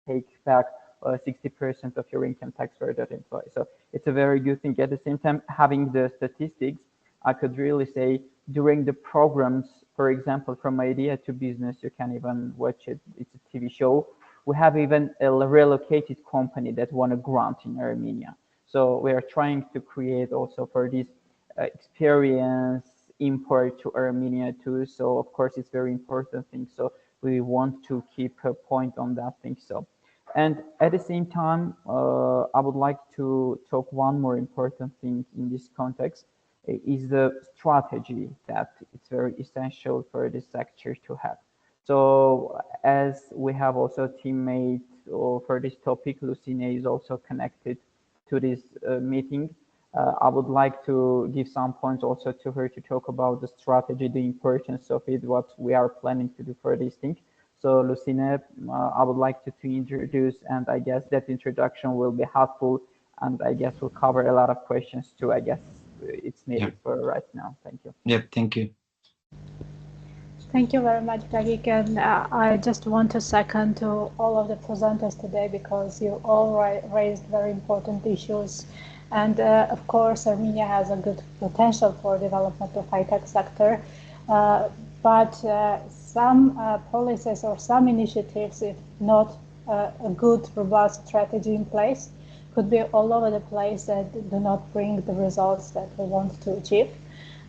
take back 60% of your income tax for that employee. So it's a very good thing. At the same time, having the statistics, I could really say during the programs, for example, from idea to business, you can even watch it. It's a TV show. We have even a relocated company that won a grant in Armenia. So we are trying to create also for this experience import to Armenia too. So of course it's very important thing. So we want to keep a point on that thing. So, and at the same time, I would like to talk one more important thing in this context is the strategy that it's very essential for this sector to have. So as we have also a teammate for this topic, Lucine is also connected to this meeting. I would like to give some points also to her to talk about the strategy, the importance of it, what we are planning to do for this thing. So Lucine, I would like to introduce, and I guess that introduction will be helpful, and I guess we'll cover a lot of questions too. I guess it's needed for right now. Thank you. Yep, thank you. Thank you very much, Gagik, and I just want to second to all of the presenters today because you all raised very important issues. And of course, Armenia has a good potential for development of high-tech sector, but some policies or some initiatives, if not a good, robust strategy in place, could be all over the place that do not bring the results that we want to achieve.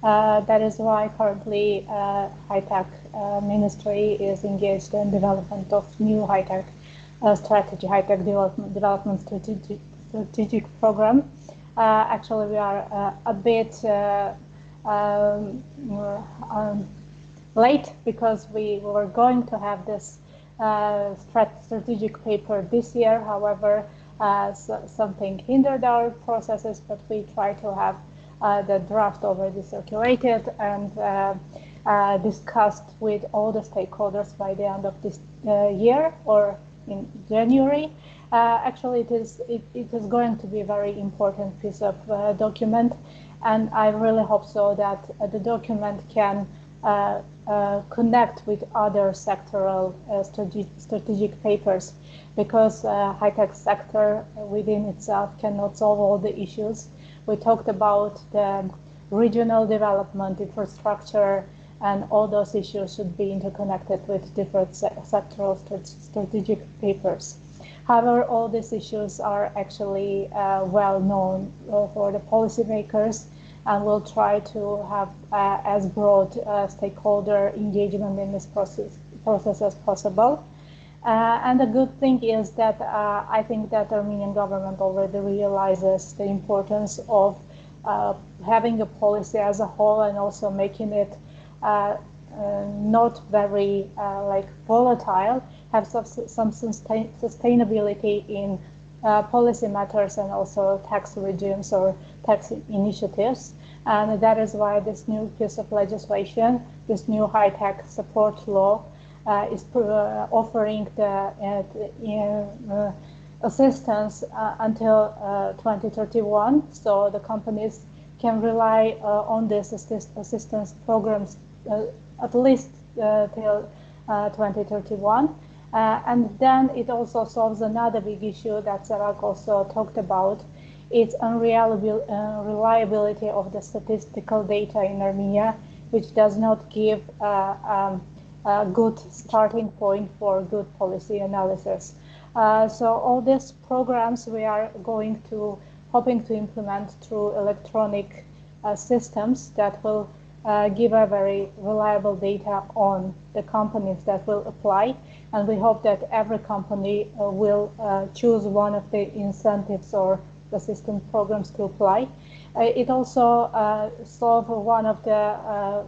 That is why currently high-tech ministry is engaged in development of new high-tech strategy, high-tech development strategic program. Actually, we are a bit late because we were going to have this strategic paper this year. However, something hindered our processes, but we try to have the draft already circulated and discussed with all the stakeholders by the end of this year or in January. Actually, it is going to be a very important piece of document, and I really hope so that the document can connect with other sectoral strategic papers, because high-tech sector within itself cannot solve all the issues. We talked about the regional development, infrastructure, and all those issues should be interconnected with different sectoral strategic papers. However, all these issues are actually well known for the policymakers, and we'll try to have as broad stakeholder engagement in this process as possible. And the good thing is that I think that the Armenian government already realizes the importance of having a policy as a whole and also making it not very like volatile, have some sustainability in policy matters and also tax regimes or tax initiatives. And that is why this new piece of legislation, this new high-tech support law, is offering the assistance until 2031, so the companies can rely on this assistance programs at least till 2031. And then it also solves another big issue that Sarak also talked about. It's unreliability of the statistical data in Armenia, which does not give a good starting point for good policy analysis. So all these programs we are hoping to implement through electronic systems that will give a very reliable data on the companies that will apply. And we hope that every company will choose one of the incentives or assistance programs to apply. It also solves one of the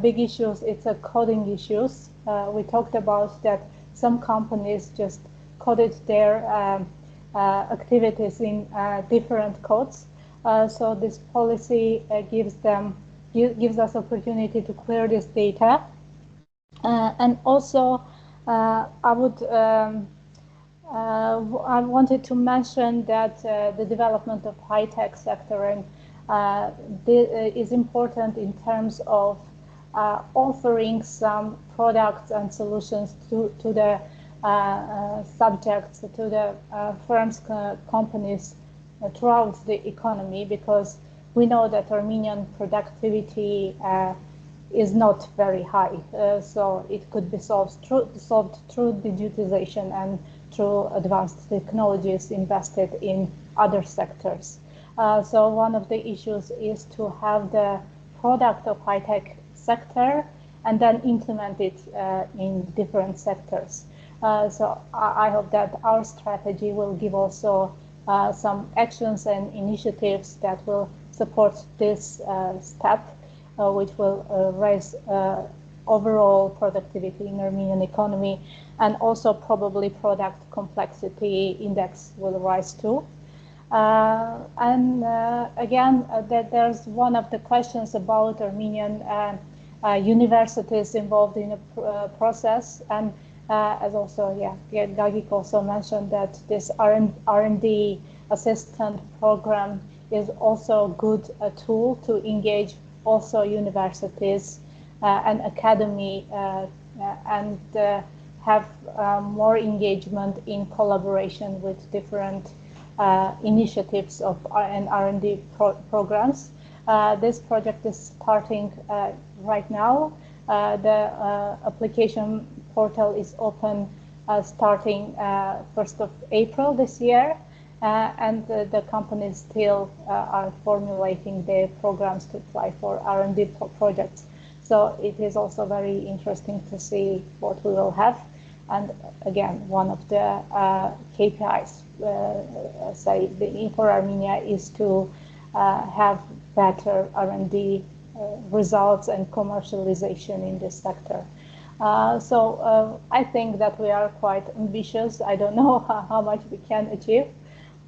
big issues. It's a coding issues. We talked about that some companies just coded their activities in different codes. So this policy gives us opportunity to clear this data. And also, I wanted to mention that the development of high-tech sector is important in terms of offering some products and solutions to the subject to the firms, companies throughout the economy, because we know that Armenian productivity is not very high. So it could be solved through digitization and through advanced technologies invested in other sectors. So one of the issues is to have the product of high-tech sector and then implement it in different sectors. So I hope that our strategy will give also some actions and initiatives that will support this step, which will raise overall productivity in Armenian economy, and also probably product complexity index will rise too. And again, that there's one of the questions about Armenian universities involved in a process, and as also, Gagik also mentioned that this R&D assistant program is also a good tool to engage also universities and academy and have more engagement in collaboration with different initiatives of R&D programs. This project is starting right now. The application portal is open starting 1st of April this year, and the companies still are formulating their programs to apply for R&D projects. So it is also very interesting to see what we will have. And again, one of the KPIs, say, for Armenia is to have better R&D results and commercialization in this sector. So I think that we are quite ambitious. I don't know how much we can achieve,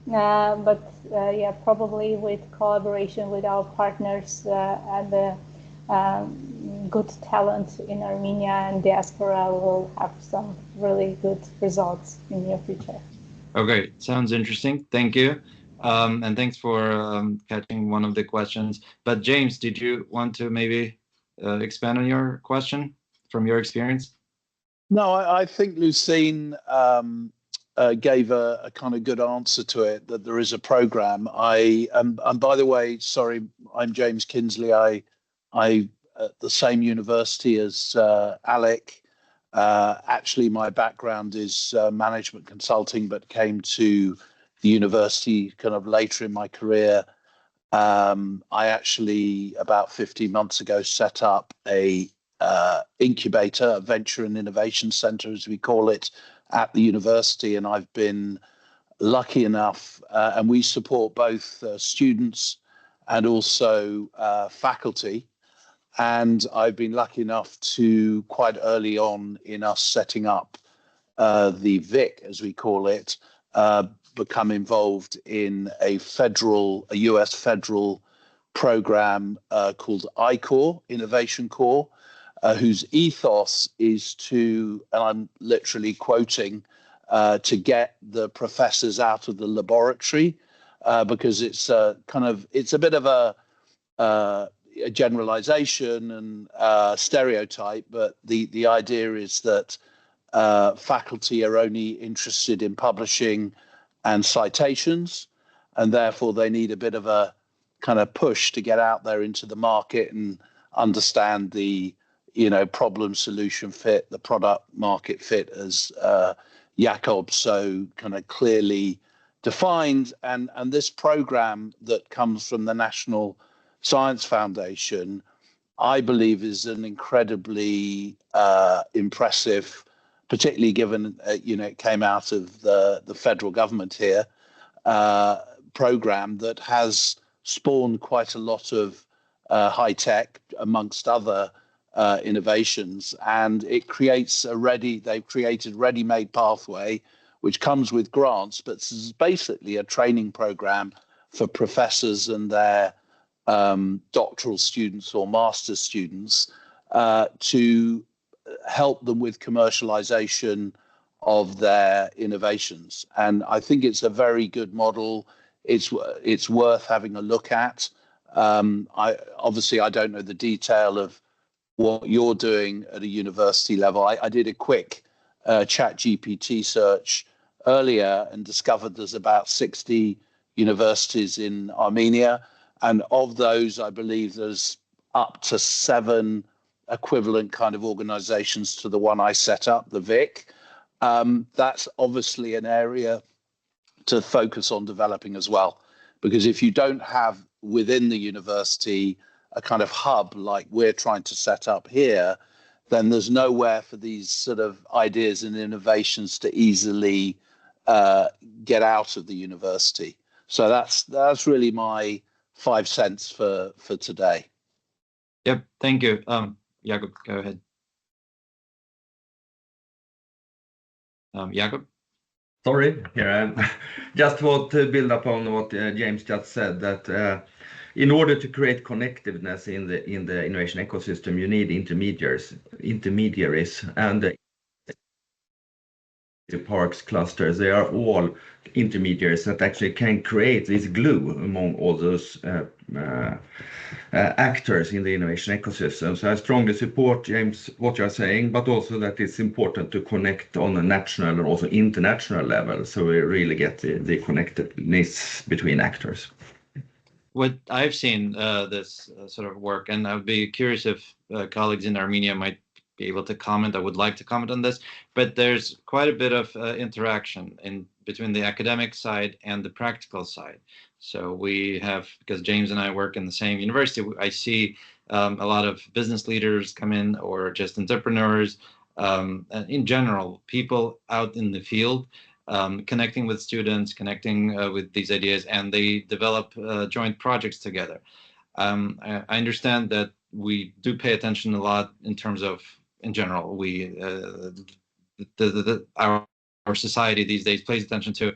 but yeah, probably with collaboration with our partners and the good talent in Armenia and diaspora, will have some really good results in the near future. Okay, sounds interesting. Thank you. And thanks for catching one of the questions. But James, did you want to maybe expand on your question from your experience? No, I think Lucine gave a kind of good answer to it, that there is a program. And by the way, sorry, I'm James Kinsley. I at the same university as Alec. Actually, my background is management consulting, but came to the university kind of later in my career. I actually, about 15 months ago, set up a incubator, a venture and innovation center, as we call it, at the university. And I've been lucky enough, and we support both students and also faculty. And I've been lucky enough to, quite early on in us setting up the VIC, as we call it, become involved in a US federal program called ICORE, Innovation Core, whose ethos is to, and I'm literally quoting, to get the professors out of the laboratory, because it's it's a bit of a generalization and stereotype, but the idea is that faculty are only interested in publishing and citations, and therefore they need a bit of a kind of push to get out there into the market and understand the problem solution fit, the product market fit, as Jakob so kind of clearly defined. And this program that comes from the National Science Foundation, I believe, is an incredibly impressive, particularly given it came out of the federal government here, program that has spawned quite a lot of high tech, amongst other innovations, and it creates they've created ready-made pathway which comes with grants, but it's basically a training program for professors and their doctoral students or master's students to help them with commercialization of their innovations. And I think it's a very good model. It's worth having a look at. Obviously, I don't know the detail of what you're doing at a university level. I did a quick ChatGPT search earlier and discovered there's about 60 universities in Armenia. And of those, I believe there's up to 7 equivalent kind of organizations to the one I set up, the VIC. That's obviously an area to focus on developing as well. Because if you don't have within the university a kind of hub like we're trying to set up here, then there's nowhere for these sort of ideas and innovations to easily get out of the university. So that's really my 5 cents for today. Yep, thank you. Jakob, go ahead. Jakob? Sorry, here I am. Just want to build upon what James just said, that in order to create connectiveness in the innovation ecosystem, you need intermediaries, and the parks clusters, they are all intermediaries that actually can create this glue among all those actors in the innovation ecosystem. So I strongly support, James, what you're saying, but also that it's important to connect on a national and also international level, so we really get the connectedness between actors. What I've seen this sort of work, and I would be curious if colleagues in Armenia might be able to comment. I would like to comment on this, but there's quite a bit of interaction in between the academic side and the practical side. So we have, because James and I work in the same university, I see a lot of business leaders come in, or just entrepreneurs, in general, people out in the field, connecting with students, connecting with these ideas, and they develop joint projects together. I understand that we do pay attention a lot in terms of, in general, we our society these days pays attention to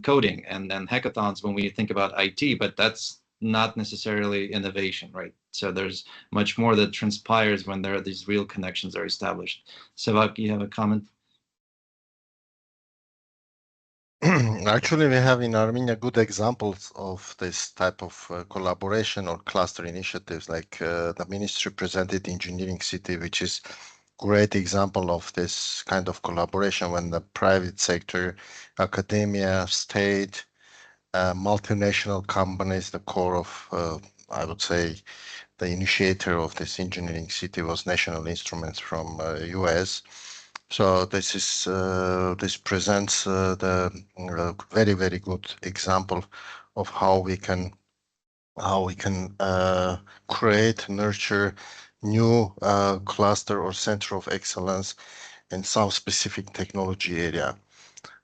coding and hackathons when we think about IT, but that's not necessarily innovation, right? So there's much more that transpires when there are these real connections are established. Sevak, you have a comment? Actually, we have in Armenia good examples of this type of collaboration or cluster initiatives, like the ministry presented Engineering City, which is great example of this kind of collaboration when the private sector, academia, state, multinational companies, the core of, I would say, the initiator of this Engineering City was National Instruments from US. So this is this presents the very, very good example of how we can create, nurture new cluster or center of excellence in some specific technology area,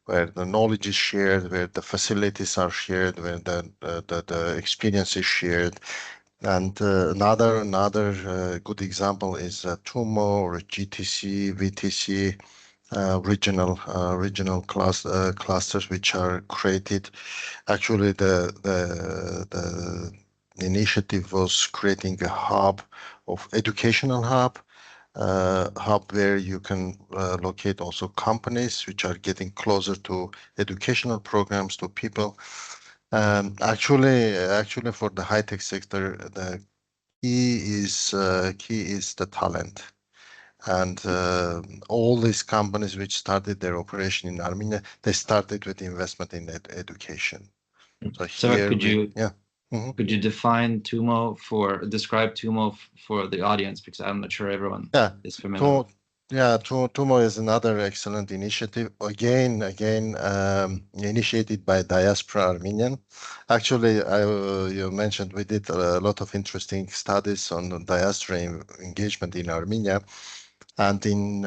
where the knowledge is shared, where the facilities are shared, where the experience is shared. And another good example is TUMO or GTC, VTC, regional clusters which are created. Actually, the initiative was creating a hub of educational hub where you can locate also companies which are getting closer to educational programs, to people. Actually, for the high-tech sector, the key is the talent, and all these companies which started their operation in Armenia, they started with investment in education. So here, could you define TUMO describe TUMO for the audience, because I'm not sure everyone is familiar. TUMO is another excellent initiative. Again, initiated by Diaspora Armenian. Actually, you mentioned we did a lot of interesting studies on diaspora engagement in Armenia, and in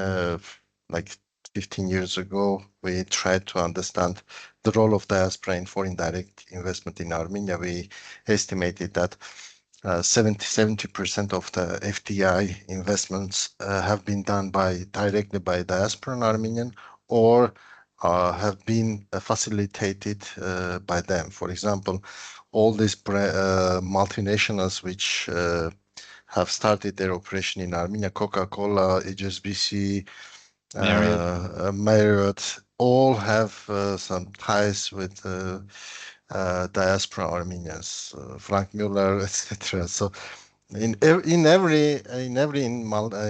like 15 years ago, we tried to understand the role of diaspora in foreign direct investment in Armenia. We estimated that 70% of the FDI investments have been done directly by diaspora and Armenian, or have been facilitated by them. For example, all these multinationals which have started their operation in Armenia, Coca-Cola, HSBC, Marriott, all have some ties with diaspora Armenians, Frank Muller, etc. So in every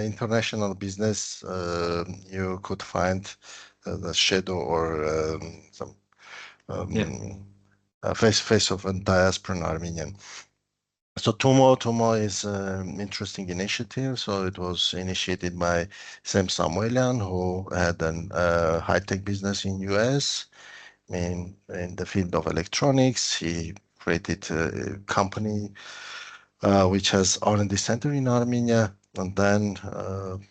international business, you could find the shadow or some face of a diaspora Armenian. So Tumo is an interesting initiative. So it was initiated by Sam Samuelian, who had a high-tech business in US in the field of electronics. He created a company which has R&D center in Armenia, and then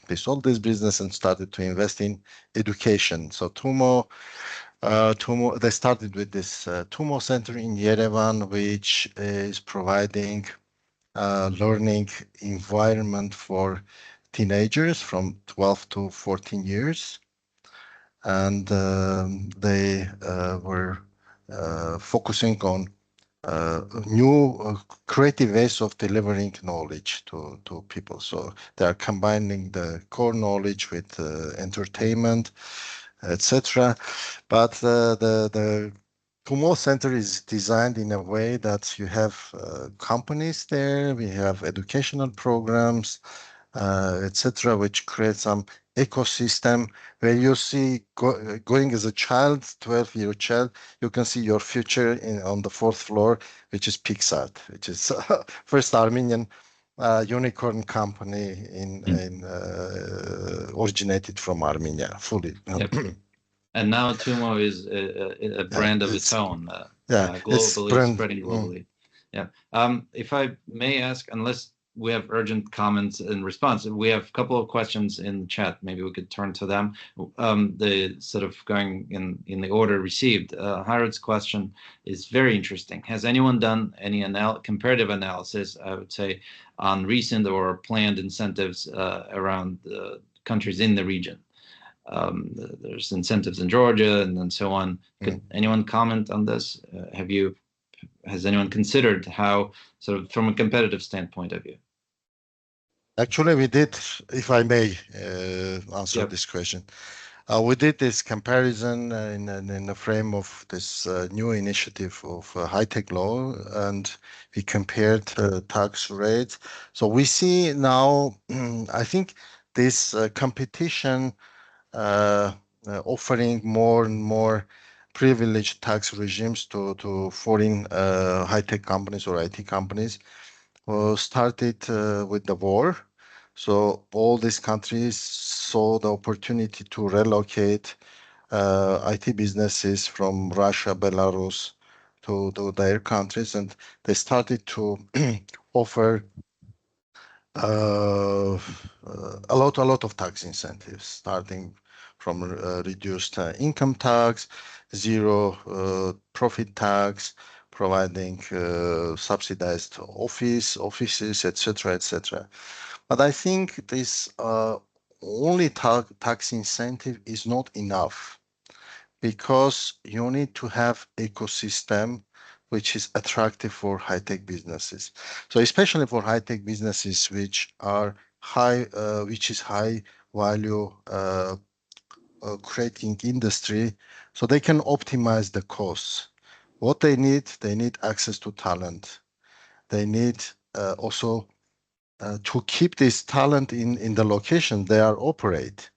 they sold this business and started to invest in education. So Tumo, they started with this Tumo Center in Yerevan, which is providing learning environment for teenagers from 12 to 14 years. And they were focusing on new creative ways of delivering knowledge to people. So they are combining the core knowledge with entertainment, etc. But the Tumo Center is designed in a way that you have companies there, we have educational programs, etc., which create some ecosystem where you see going as a child, 12-year child, you can see your future on the 4th floor, which is Pixart, which is first Armenian unicorn company originated from Armenia fully. Yep. And now Tumo is a brand of its own, globally, spreading globally. Yeah. If I may ask, unless we have urgent comments in response, we have a couple of questions in chat. Maybe we could turn to them. The sort of going in the order received. Harrod's question is very interesting. Has anyone done any comparative analysis, I would say, on recent or planned incentives around countries in the region? There's incentives in Georgia and so on. Could anyone comment on this? Has anyone considered how, sort of from a competitive standpoint of view? Actually, we did, if I may answer this question. We did this comparison in the frame of this new initiative of high-tech law, and we compared tax rates. So we see now, I think this competition offering more and more privileged tax regimes to foreign high-tech companies or IT companies started with the war. So all these countries saw the opportunity to relocate IT businesses from Russia, Belarus to their countries, and they started to offer a lot of tax incentives, starting from reduced income tax, zero profit tax, providing subsidized offices, etc., etc. But I think this only tax incentive is not enough, because you need to have ecosystem which is attractive for high-tech businesses. So especially for high-tech businesses which are high value creating industry, so they can optimize the costs. What they need access to talent. They need also to keep this talent in the location they are operate.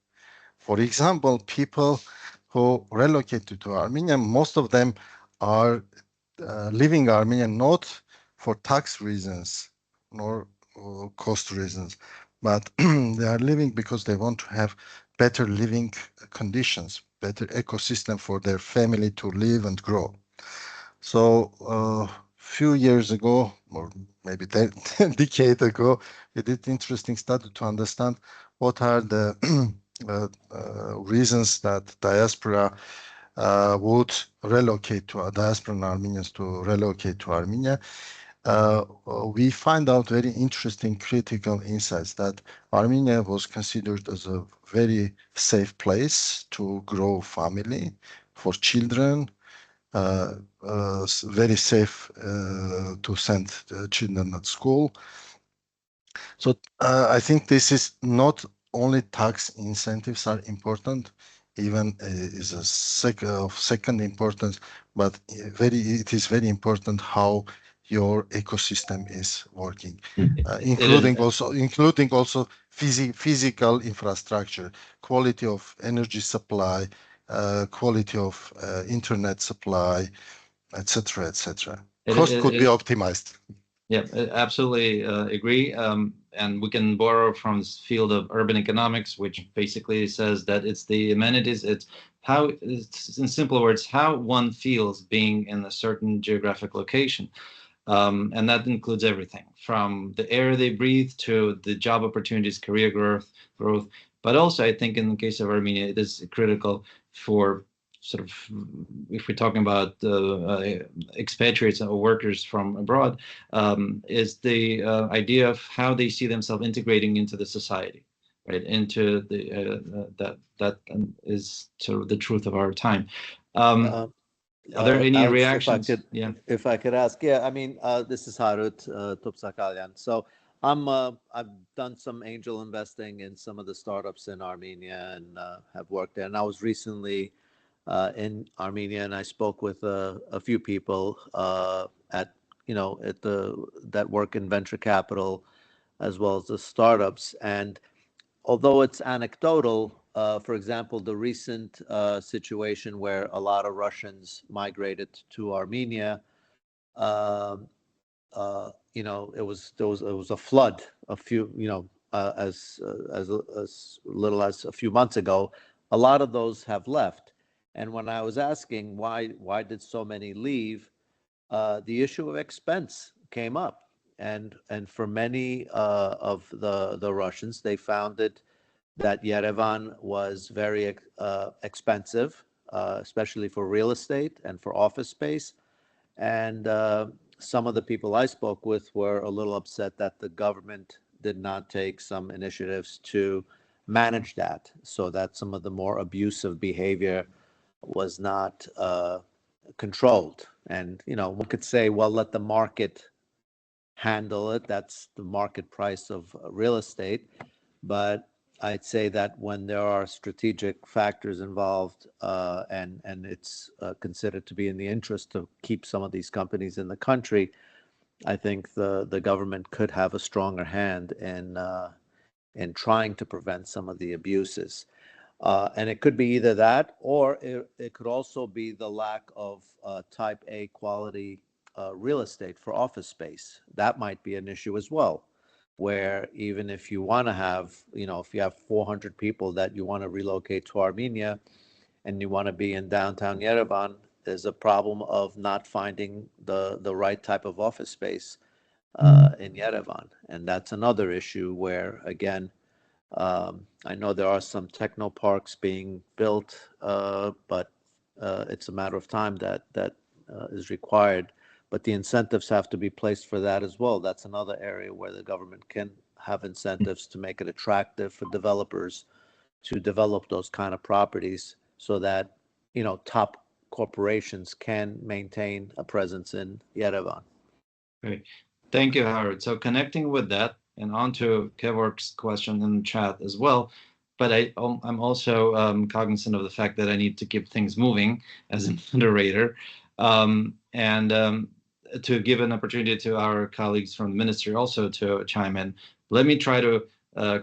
For example, people who relocated to Armenia, most of them are living Armenia not for tax reasons nor cost reasons, but they are living because they want to have better living conditions, better ecosystem for their family to live and grow. So few years ago, or maybe a decade ago, we did interesting study to understand what are the reasons that diaspora would relocate to diaspora Armenians to relocate to Armenia. We find out very interesting critical insights that Armenia was considered as a very safe place to grow family for children, very safe to send children at school. So I think this is not only tax incentives are important, even is of second importance, but it is very important how your ecosystem is working, including also physical infrastructure, quality of energy supply, quality of internet supply, etc., etc. Cost could be optimized. Yeah, absolutely agree. And we can borrow from this field of urban economics, which basically says that it's the amenities, it's in simple words, how one feels being in a certain geographic location. And that includes everything from the air they breathe to the job opportunities, career growth. But also, I think in the case of Armenia, it is critical for sort of, if we're talking about expatriates or workers from abroad, is the idea of how they see themselves integrating into the society, right? Into the that is sort of the truth of our time. Are there any Alex, reactions? If I could ask, I mean, this is Harut Topsakalyan. So I've done some angel investing in some of the startups in Armenia and have worked there. And I was recently in Armenia, and I spoke with a few people that work in venture capital as well as the startups. And although it's anecdotal, for example, the recent situation where a lot of Russians migrated to Armenia, it was a flood a few, as little as a few months ago. A lot of those have left. And when I was asking why did so many leave, the issue of expense came up, and for many of the Russians, they found that Yerevan was very expensive, especially for real estate and for office space. And some of the people I spoke with were a little upset that the government did not take some initiatives to manage that, so that some of the more abusive behavior was not controlled. And one could say, well, let the market handle it. That's the market price of real estate. But I'd say that when there are strategic factors involved, and it's considered to be in the interest to keep some of these companies in the country, I think the government could have a stronger hand in trying to prevent some of the abuses. And it could be either that, or it could also be the lack of type A quality real estate for office space. That might be an issue as well, where even if you want to have, if you have 400 people that you want to relocate to Armenia and you want to be in downtown Yerevan, there's a problem of not finding the right type of office space in Yerevan. And that's another issue where, again, I know there are some techno parks being built, but it's a matter of time that is required. But the incentives have to be placed for that as well. That's another area where the government can have incentives to make it attractive for developers to develop those kind of properties, so that top corporations can maintain a presence in Yerevan. Great. Thank you, Howard. So connecting with that, and on to Kevork's question in the chat as well, but I'm also cognizant of the fact that I need to keep things moving as a moderator, and to give an opportunity to our colleagues from the ministry also to chime in. Let me try to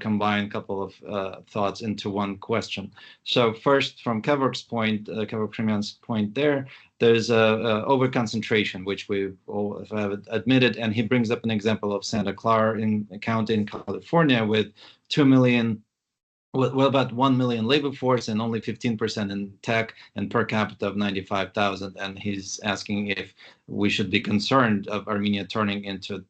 combine a couple of thoughts into one question. So first, from Kevork's point, Kevork Shrimyan's point there's a over-concentration, which we all have admitted, and he brings up an example of Santa Clara County in California with 2 million, well, about 1 million labor force and only 15% in tech, and per capita of 95,000. And he's asking if we should be concerned of Armenia turning into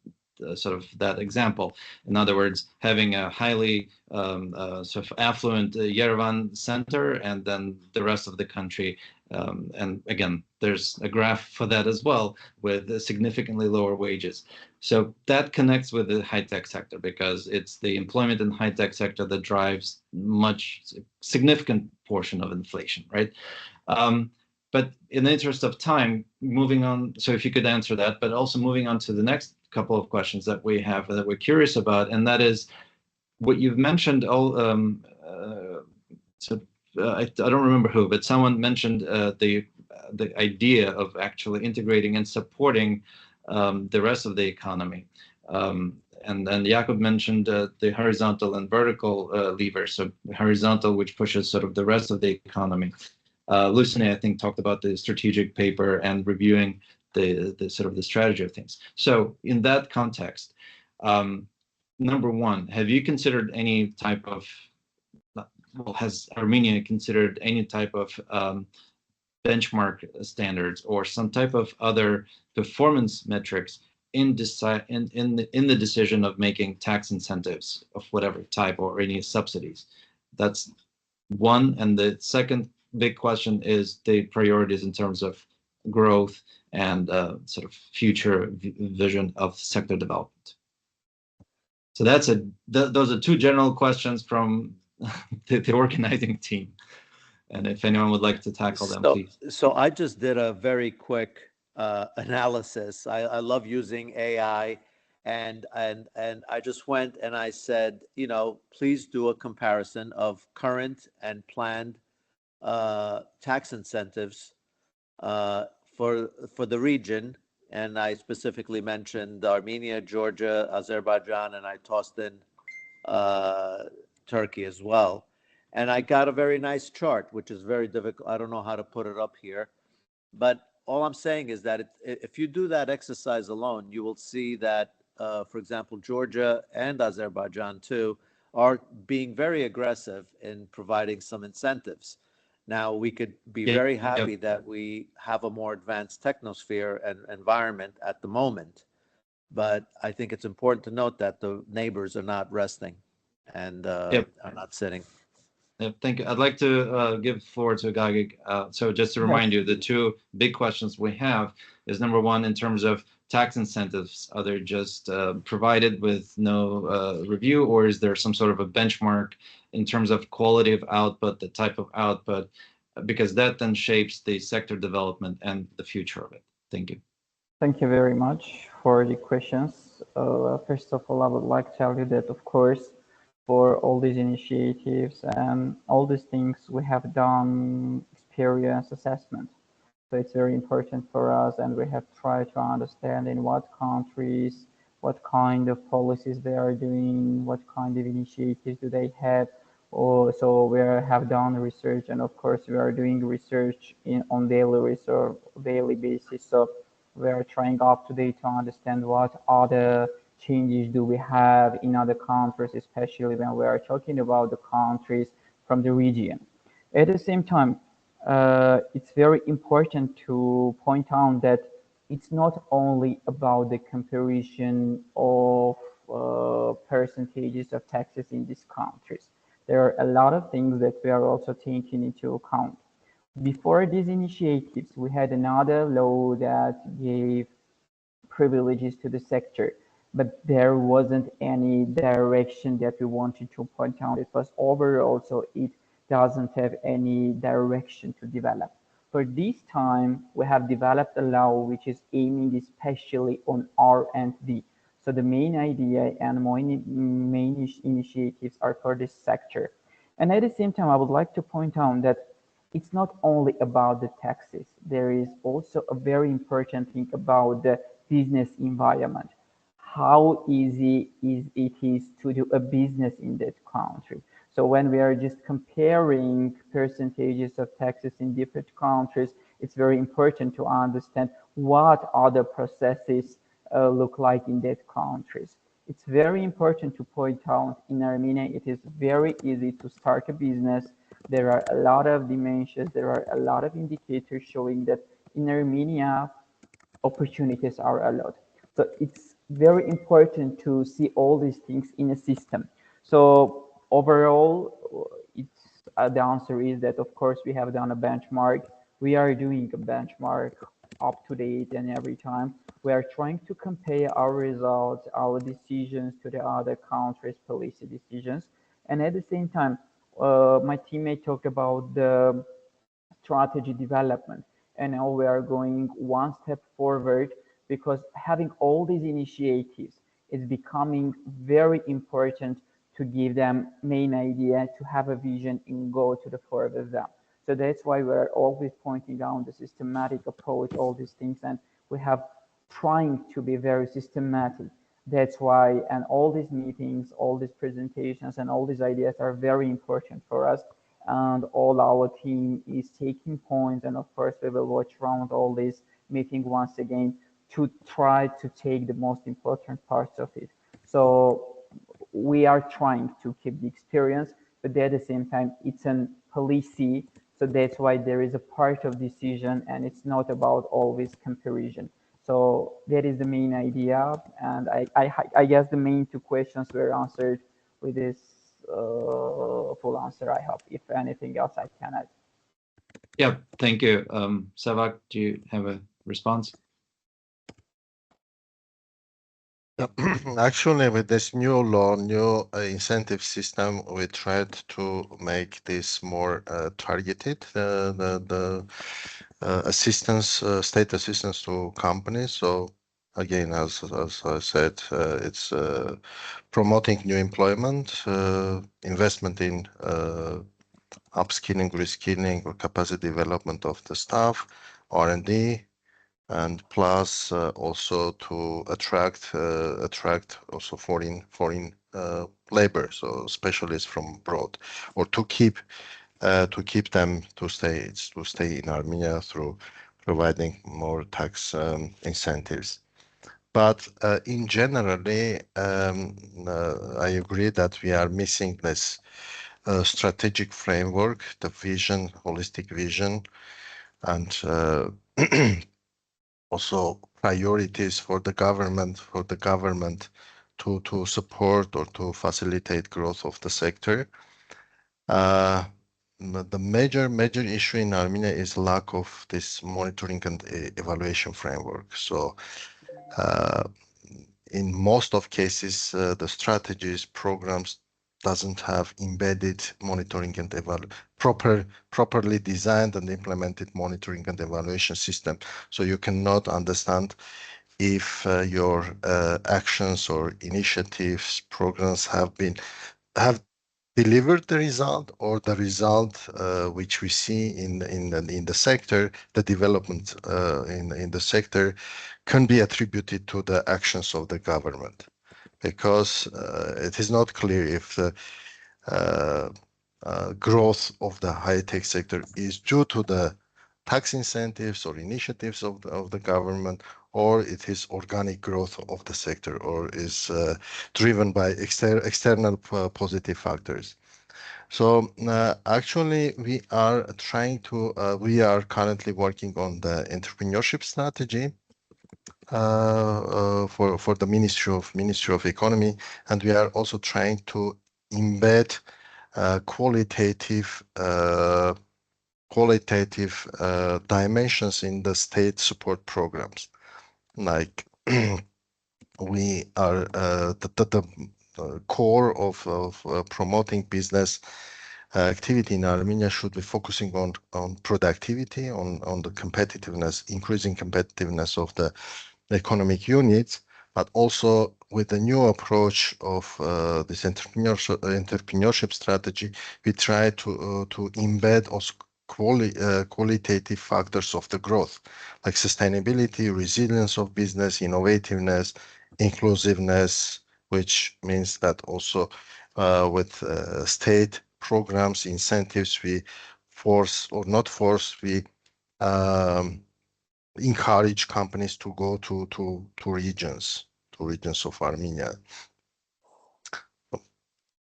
sort of that example. In other words, having a highly sort of affluent Yerevan center, and then the rest of the country. And again, there's a graph for that as well, with significantly lower wages. So that connects with the high-tech sector, because it's the employment in the high-tech sector that drives significant portion of inflation, right? But in the interest of time, moving on, so if you could answer that, but also moving on to the next couple of questions that we have that we're curious about, and that is what you've mentioned. I don't remember who, but someone mentioned the idea of actually integrating and supporting the rest of the economy. And then Jakob mentioned the horizontal and vertical levers. So horizontal, which pushes sort of the rest of the economy. Lucine, I think, talked about the strategic paper and reviewing the sort of the strategy of things. So in that context, number one, have you considered any type of, well, has Armenia considered any type of benchmark standards or some type of other performance metrics in the decision of making tax incentives of whatever type or any subsidies? That's one. And the second big question is the priorities in terms of growth and sort of future vision of sector development. So that's those are two general questions from the organizing team. And if anyone would like to tackle them, please. So I just did a very quick analysis. I love using AI, and I just went and I said, you know, please do a comparison of current and planned tax incentives for the region, and I specifically mentioned Armenia, Georgia, Azerbaijan, and I tossed in Turkey as well. And I got a very nice chart, which is very difficult. I don't know how to put it up here, but all I'm saying is that if you do that exercise alone, you will see that, for example, Georgia and Azerbaijan too are being very aggressive in providing some incentives. Now, we could be very happy that we have a more advanced technosphere and environment at the moment, but I think it's important to note that the neighbors are not resting and are not sitting. Thank you. I'd like to give floor to Gagik. So just to remind you, the two big questions we have is, number one, in terms of tax incentives, are they just provided with no review, or is there some sort of a benchmark in terms of quality of output, the type of output, because that then shapes the sector development and the future of it. Thank you. Thank you very much for the questions. First of all, I would like to tell you that, of course, for all these initiatives and all these things, we have done experience assessment. So it's very important for us, and we have tried to understand in what countries, what kind of policies they are doing, what kind of initiatives do they have. So we have done research, and of course we are doing research on daily basis. So we are trying up to date to understand what other changes do we have in other countries, especially when we are talking about the countries from the region. At the same time, it's very important to point out that it's not only about the comparison of percentages of taxes in these countries. There are a lot of things that we are also taking into account. Before these initiatives, we had another law that gave privileges to the sector, but there wasn't any direction that we wanted to point out. It was overall, so it doesn't have any direction to develop. For this time, we have developed a law which is aiming especially on R&D. So the main idea and main initiatives are for this sector. And at the same time, I would like to point out that it's not only about the taxes. There is also a very important thing about the business environment. How easy it is to do a business in that country. So when we are just comparing percentages of taxes in different countries, it's very important to understand what other processes look like in that countries. It's very important to point out in Armenia, it is very easy to start a business. There are a lot of dimensions, there are a lot of indicators showing that in Armenia, opportunities are a lot. So it's very important to see all these things in a system. So overall, the answer is that, of course, we have done a benchmark. We are doing a benchmark up to date, and every time we are trying to compare our results, our decisions to the other countries' policy decisions. And at the same time, my teammate talked about the strategy development, and now we are going one step forward, because having all these initiatives is becoming very important to give them main idea, to have a vision and go to the further them. So that's why we're always pointing out the systematic approach, all these things, and we have trying to be very systematic. That's why, and all these meetings, all these presentations, and all these ideas are very important for us. And all our team is taking points. And of course, we will watch around all this meeting once again to try to take the most important parts of it. So we are trying to keep the experience, but at the same time, it's an policy. So that's why there is a part of decision, and it's not about always comparison. So that is the main idea. And I guess the main two questions were answered with this full answer, I hope. If anything else I can add. Yeah, thank you. Savak, do you have a response? Actually, with this new law, new incentive system, we tried to make this more targeted, the assistance, state assistance to companies. So again, as I said, it's promoting new employment, investment in upskilling, reskilling, or capacity development of the staff, R&D, and plus also to attract also foreign labor, so specialists from abroad, or to keep them to stay in Armenia through providing more tax incentives. But in generally, I agree that we are missing this strategic framework, the vision, holistic vision, and also priorities for the government to support or to facilitate growth of the sector. The major issue in Armenia is lack of this monitoring and evaluation framework. So in most of cases, the strategies, programs doesn't have embedded monitoring and properly designed and implemented monitoring and evaluation system. So you cannot understand if your actions or initiatives, programs have delivered the result, or the result which we see in the sector, the development in the sector can be attributed to the actions of the government, because it is not clear if the growth of the high-tech sector is due to the tax incentives or initiatives of the government, or it is organic growth of the sector, or is driven by external positive factors. So actually, we are currently working on the entrepreneurship strategy for the Ministry of Economy, and we are also trying to embed qualitative dimensions in the state support programs. Like we are the core of promoting business activity in Armenia should be focusing on productivity, on the competitiveness, increasing competitiveness of the economic units, but also with the new approach of this entrepreneurship strategy, we try to embed also qualitative factors of the growth, like sustainability, resilience of business, innovativeness, inclusiveness, which means that also with state programs, incentives, we encourage companies to go to regions of Armenia.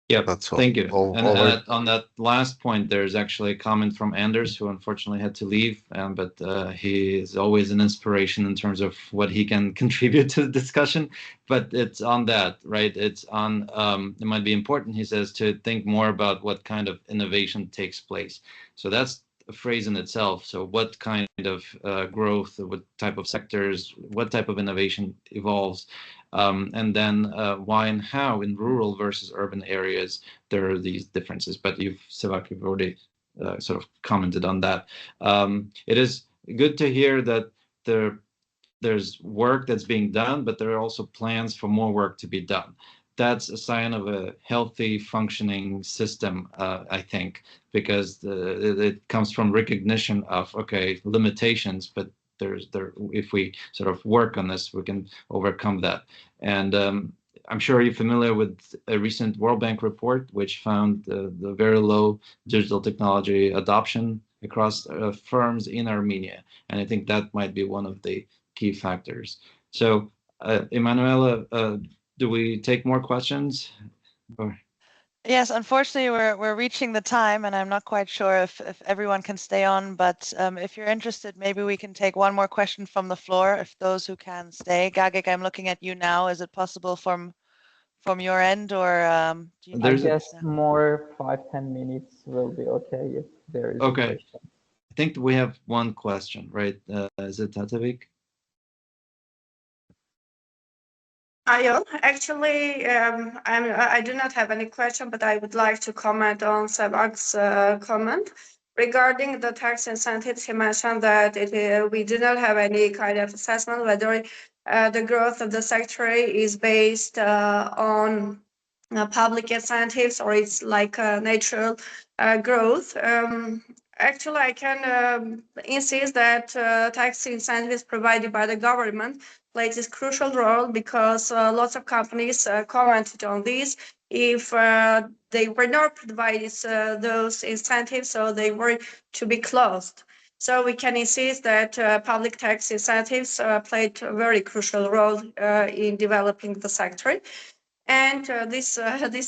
Yeah, that's all. Thank you. And on that last point, there's actually a comment from Anders, who unfortunately had to leave, but he is always an inspiration in terms of what he can contribute to the discussion. But it's on that, right? It's on, it might be important, he says, to think more about what kind of innovation takes place. So that's a phrase in itself. So what kind of growth, what type of sectors, what type of innovation evolves? And then why and how in rural versus urban areas there are these differences. But Savak, you've already sort of commented on that. It is good to hear that there's work that's being done, but there are also plans for more work to be done. That's a sign of a healthy, functioning system, I think, because it comes from recognition of, okay, limitations, but if we sort of work on this, we can overcome that. And I'm sure you're familiar with a recent World Bank report, which found the very low digital technology adoption across firms in Armenia. And I think that might be one of the key factors. So, Emanuela, do we take more questions? Or? Yes, unfortunately, we're reaching the time, and I'm not quite sure if everyone can stay on. But if you're interested, maybe we can take one more question from the floor. If those who can stay, Gagik, I'm looking at you now. Is it possible from your end, or do you? I guess more 5-10 minutes will be okay if there is a question. I think we have one question, right? Is it Tatavik? Actually, I do not have any question, but I would like to comment on Sebak's comment regarding the tax incentives. He mentioned that we do not have any kind of assessment whether the growth of the sector is based on public incentives or it's like a natural growth. Actually, I can insist that tax incentives provided by the government plays this crucial role because lots of companies commented on this. If they were not provided those incentives, so they were to be closed. So we can insist that public tax incentives played a very crucial role in developing the sector. And this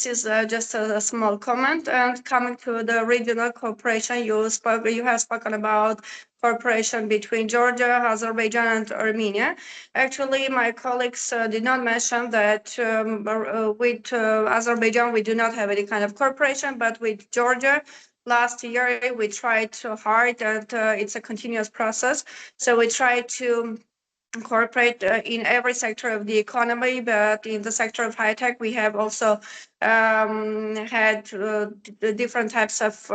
is just a small comment. And coming to the regional cooperation, you have spoken about cooperation between Georgia, Azerbaijan, and Armenia. Actually, my colleagues did not mention that with Azerbaijan we do not have any kind of cooperation, but with Georgia, last year we tried hard, and it's a continuous process. So we try to cooperate in every sector of the economy, but in the sector of high tech, we have also had different types of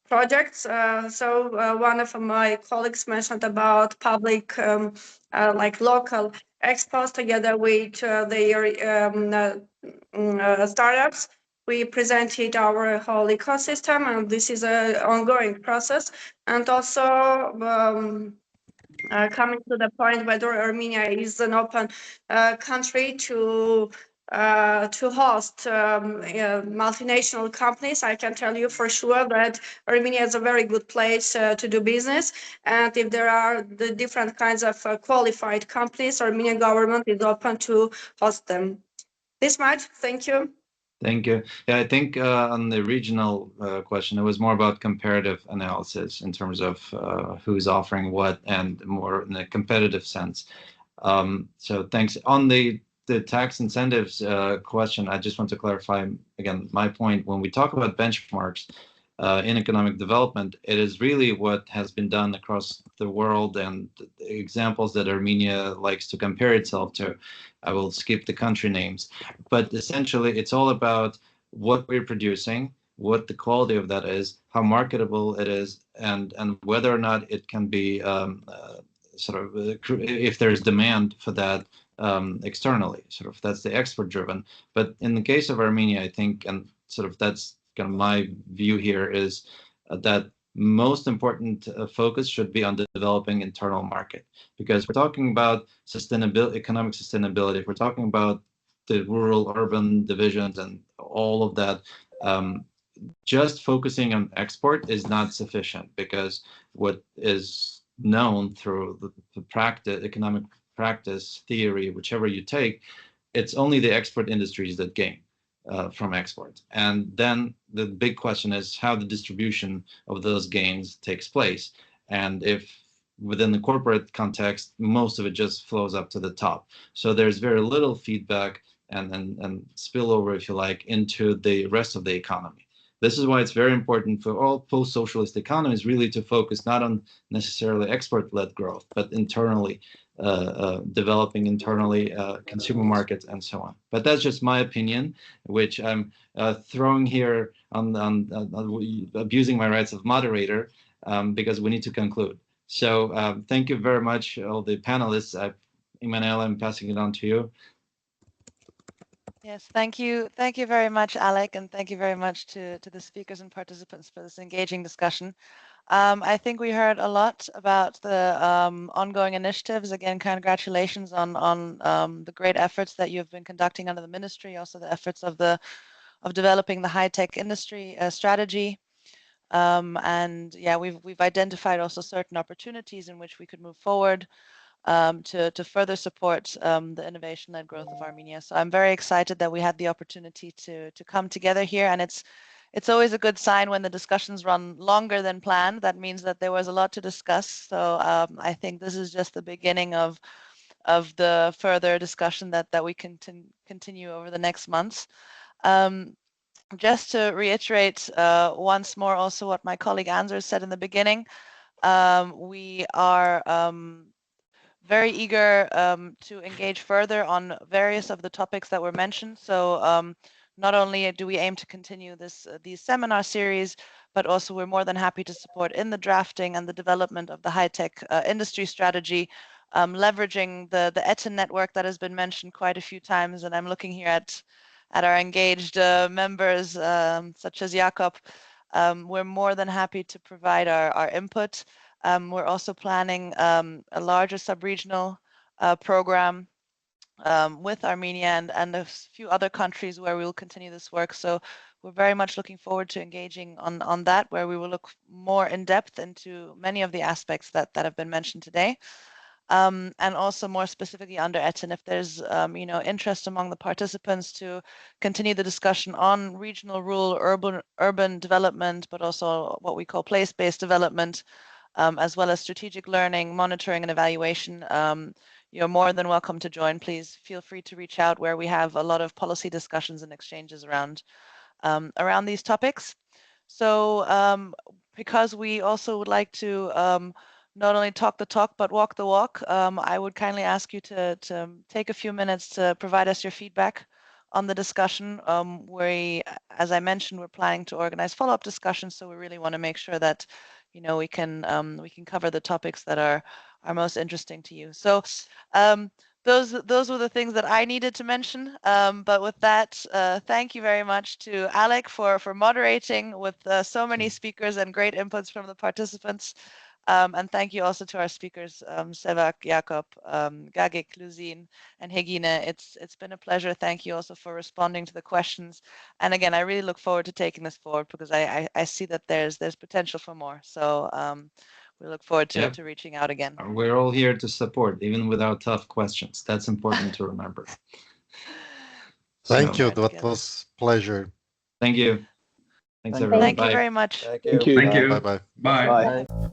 projects. So one of my colleagues mentioned about public, like local expos together with their startups. We presented our whole ecosystem, and this is an ongoing process. And also, coming to the point whether Armenia is an open country to host multinational companies, I can tell you for sure that Armenia is a very good place to do business. And if there are the different kinds of qualified companies, Armenian government is open to host them. This much. Thank you. Thank you. Yeah, I think on the regional question, it was more about comparative analysis in terms of who's offering what and more in a competitive sense. So thanks. On the tax incentives question, I just want to clarify again my point. When we talk about benchmarks in economic development, it is really what has been done across the world and the examples that Armenia likes to compare itself to. I will skip the country names, but essentially it's all about what we're producing, what the quality of that is, how marketable it is, and whether or not it can be if there's demand for that externally. Sort of that's the export driven. But in the case of Armenia, I think, and sort of that's kind of my view here is that most important focus should be on the developing internal market, because we're talking about sustainability, economic sustainability. If we're talking about the rural-urban divisions and all of that, just focusing on export is not sufficient, because what is known through the practice, economic practice, theory, whichever you take, it's only the export industries that gain from export. And then the big question is how the distribution of those gains takes place. And if within the corporate context, most of it just flows up to the top. So there's very little feedback and spillover, if you like, into the rest of the economy. This is why it's very important for all post-socialist economies really to focus not on necessarily export-led growth, but internally, developing internally consumer markets and so on. But that's just my opinion, which I'm throwing here on abusing my rights of moderator, because we need to conclude. So thank you very much, all the panelists. Emanuela, I'm passing it on to you. Yes, thank you. Thank you very much, Alec, and thank you very much to the speakers and participants for this engaging discussion. I think we heard a lot about the ongoing initiatives. Again, congratulations on the great efforts that you've been conducting under the ministry, also the efforts of developing the high-tech industry strategy. And yeah, we've identified also certain opportunities in which we could move forward to further support the innovation-led growth of Armenia. So I'm very excited that we had the opportunity to come together here, and it's always a good sign when the discussions run longer than planned. That means that there was a lot to discuss. So I think this is just the beginning of the further discussion that we can continue over the next months. Just to reiterate once more also what my colleague Anders said in the beginning, we are very eager to engage further on various of the topics that were mentioned. So not only do we aim to continue these seminar series, but also we're more than happy to support in the drafting and the development of the high-tech industry strategy, leveraging the ETIN network that has been mentioned quite a few times. And I'm looking here at our engaged members, such as Jakob. We're more than happy to provide our input. We're also planning a larger sub-regional program with Armenia and a few other countries where we will continue this work. So we're very much looking forward to engaging on that, where we will look more in depth into many of the aspects that have been mentioned today. And also more specifically under ETIN, if there's interest among the participants to continue the discussion on regional, rural, urban development, but also what we call place-based development, as well as strategic learning, monitoring, and evaluation. You're more than welcome to join. Please feel free to reach out, where we have a lot of policy discussions and exchanges around these topics. So because we also would like to not only talk the talk, but walk the walk, I would kindly ask you to take a few minutes to provide us your feedback on the discussion. As I mentioned, we're planning to organize follow-up discussions, so we really want to make sure that we can cover the topics that are most interesting to you. So those were the things that I needed to mention. But with that, thank you very much to Alec for moderating with so many speakers and great inputs from the participants. And thank you also to our speakers, Sevak, Jakob, Gagik, Luzin, and Hegine. It's been a pleasure. Thank you also for responding to the questions. And again, I really look forward to taking this forward, because I see that there's potential for more. So we look forward to reaching out again. We're all here to support, even without tough questions. That's important to remember. Thank you. That was a pleasure. Thank you. Thanks, everyone. Thank you very much. Thank you. Thank you. Bye-bye. Bye. Bye.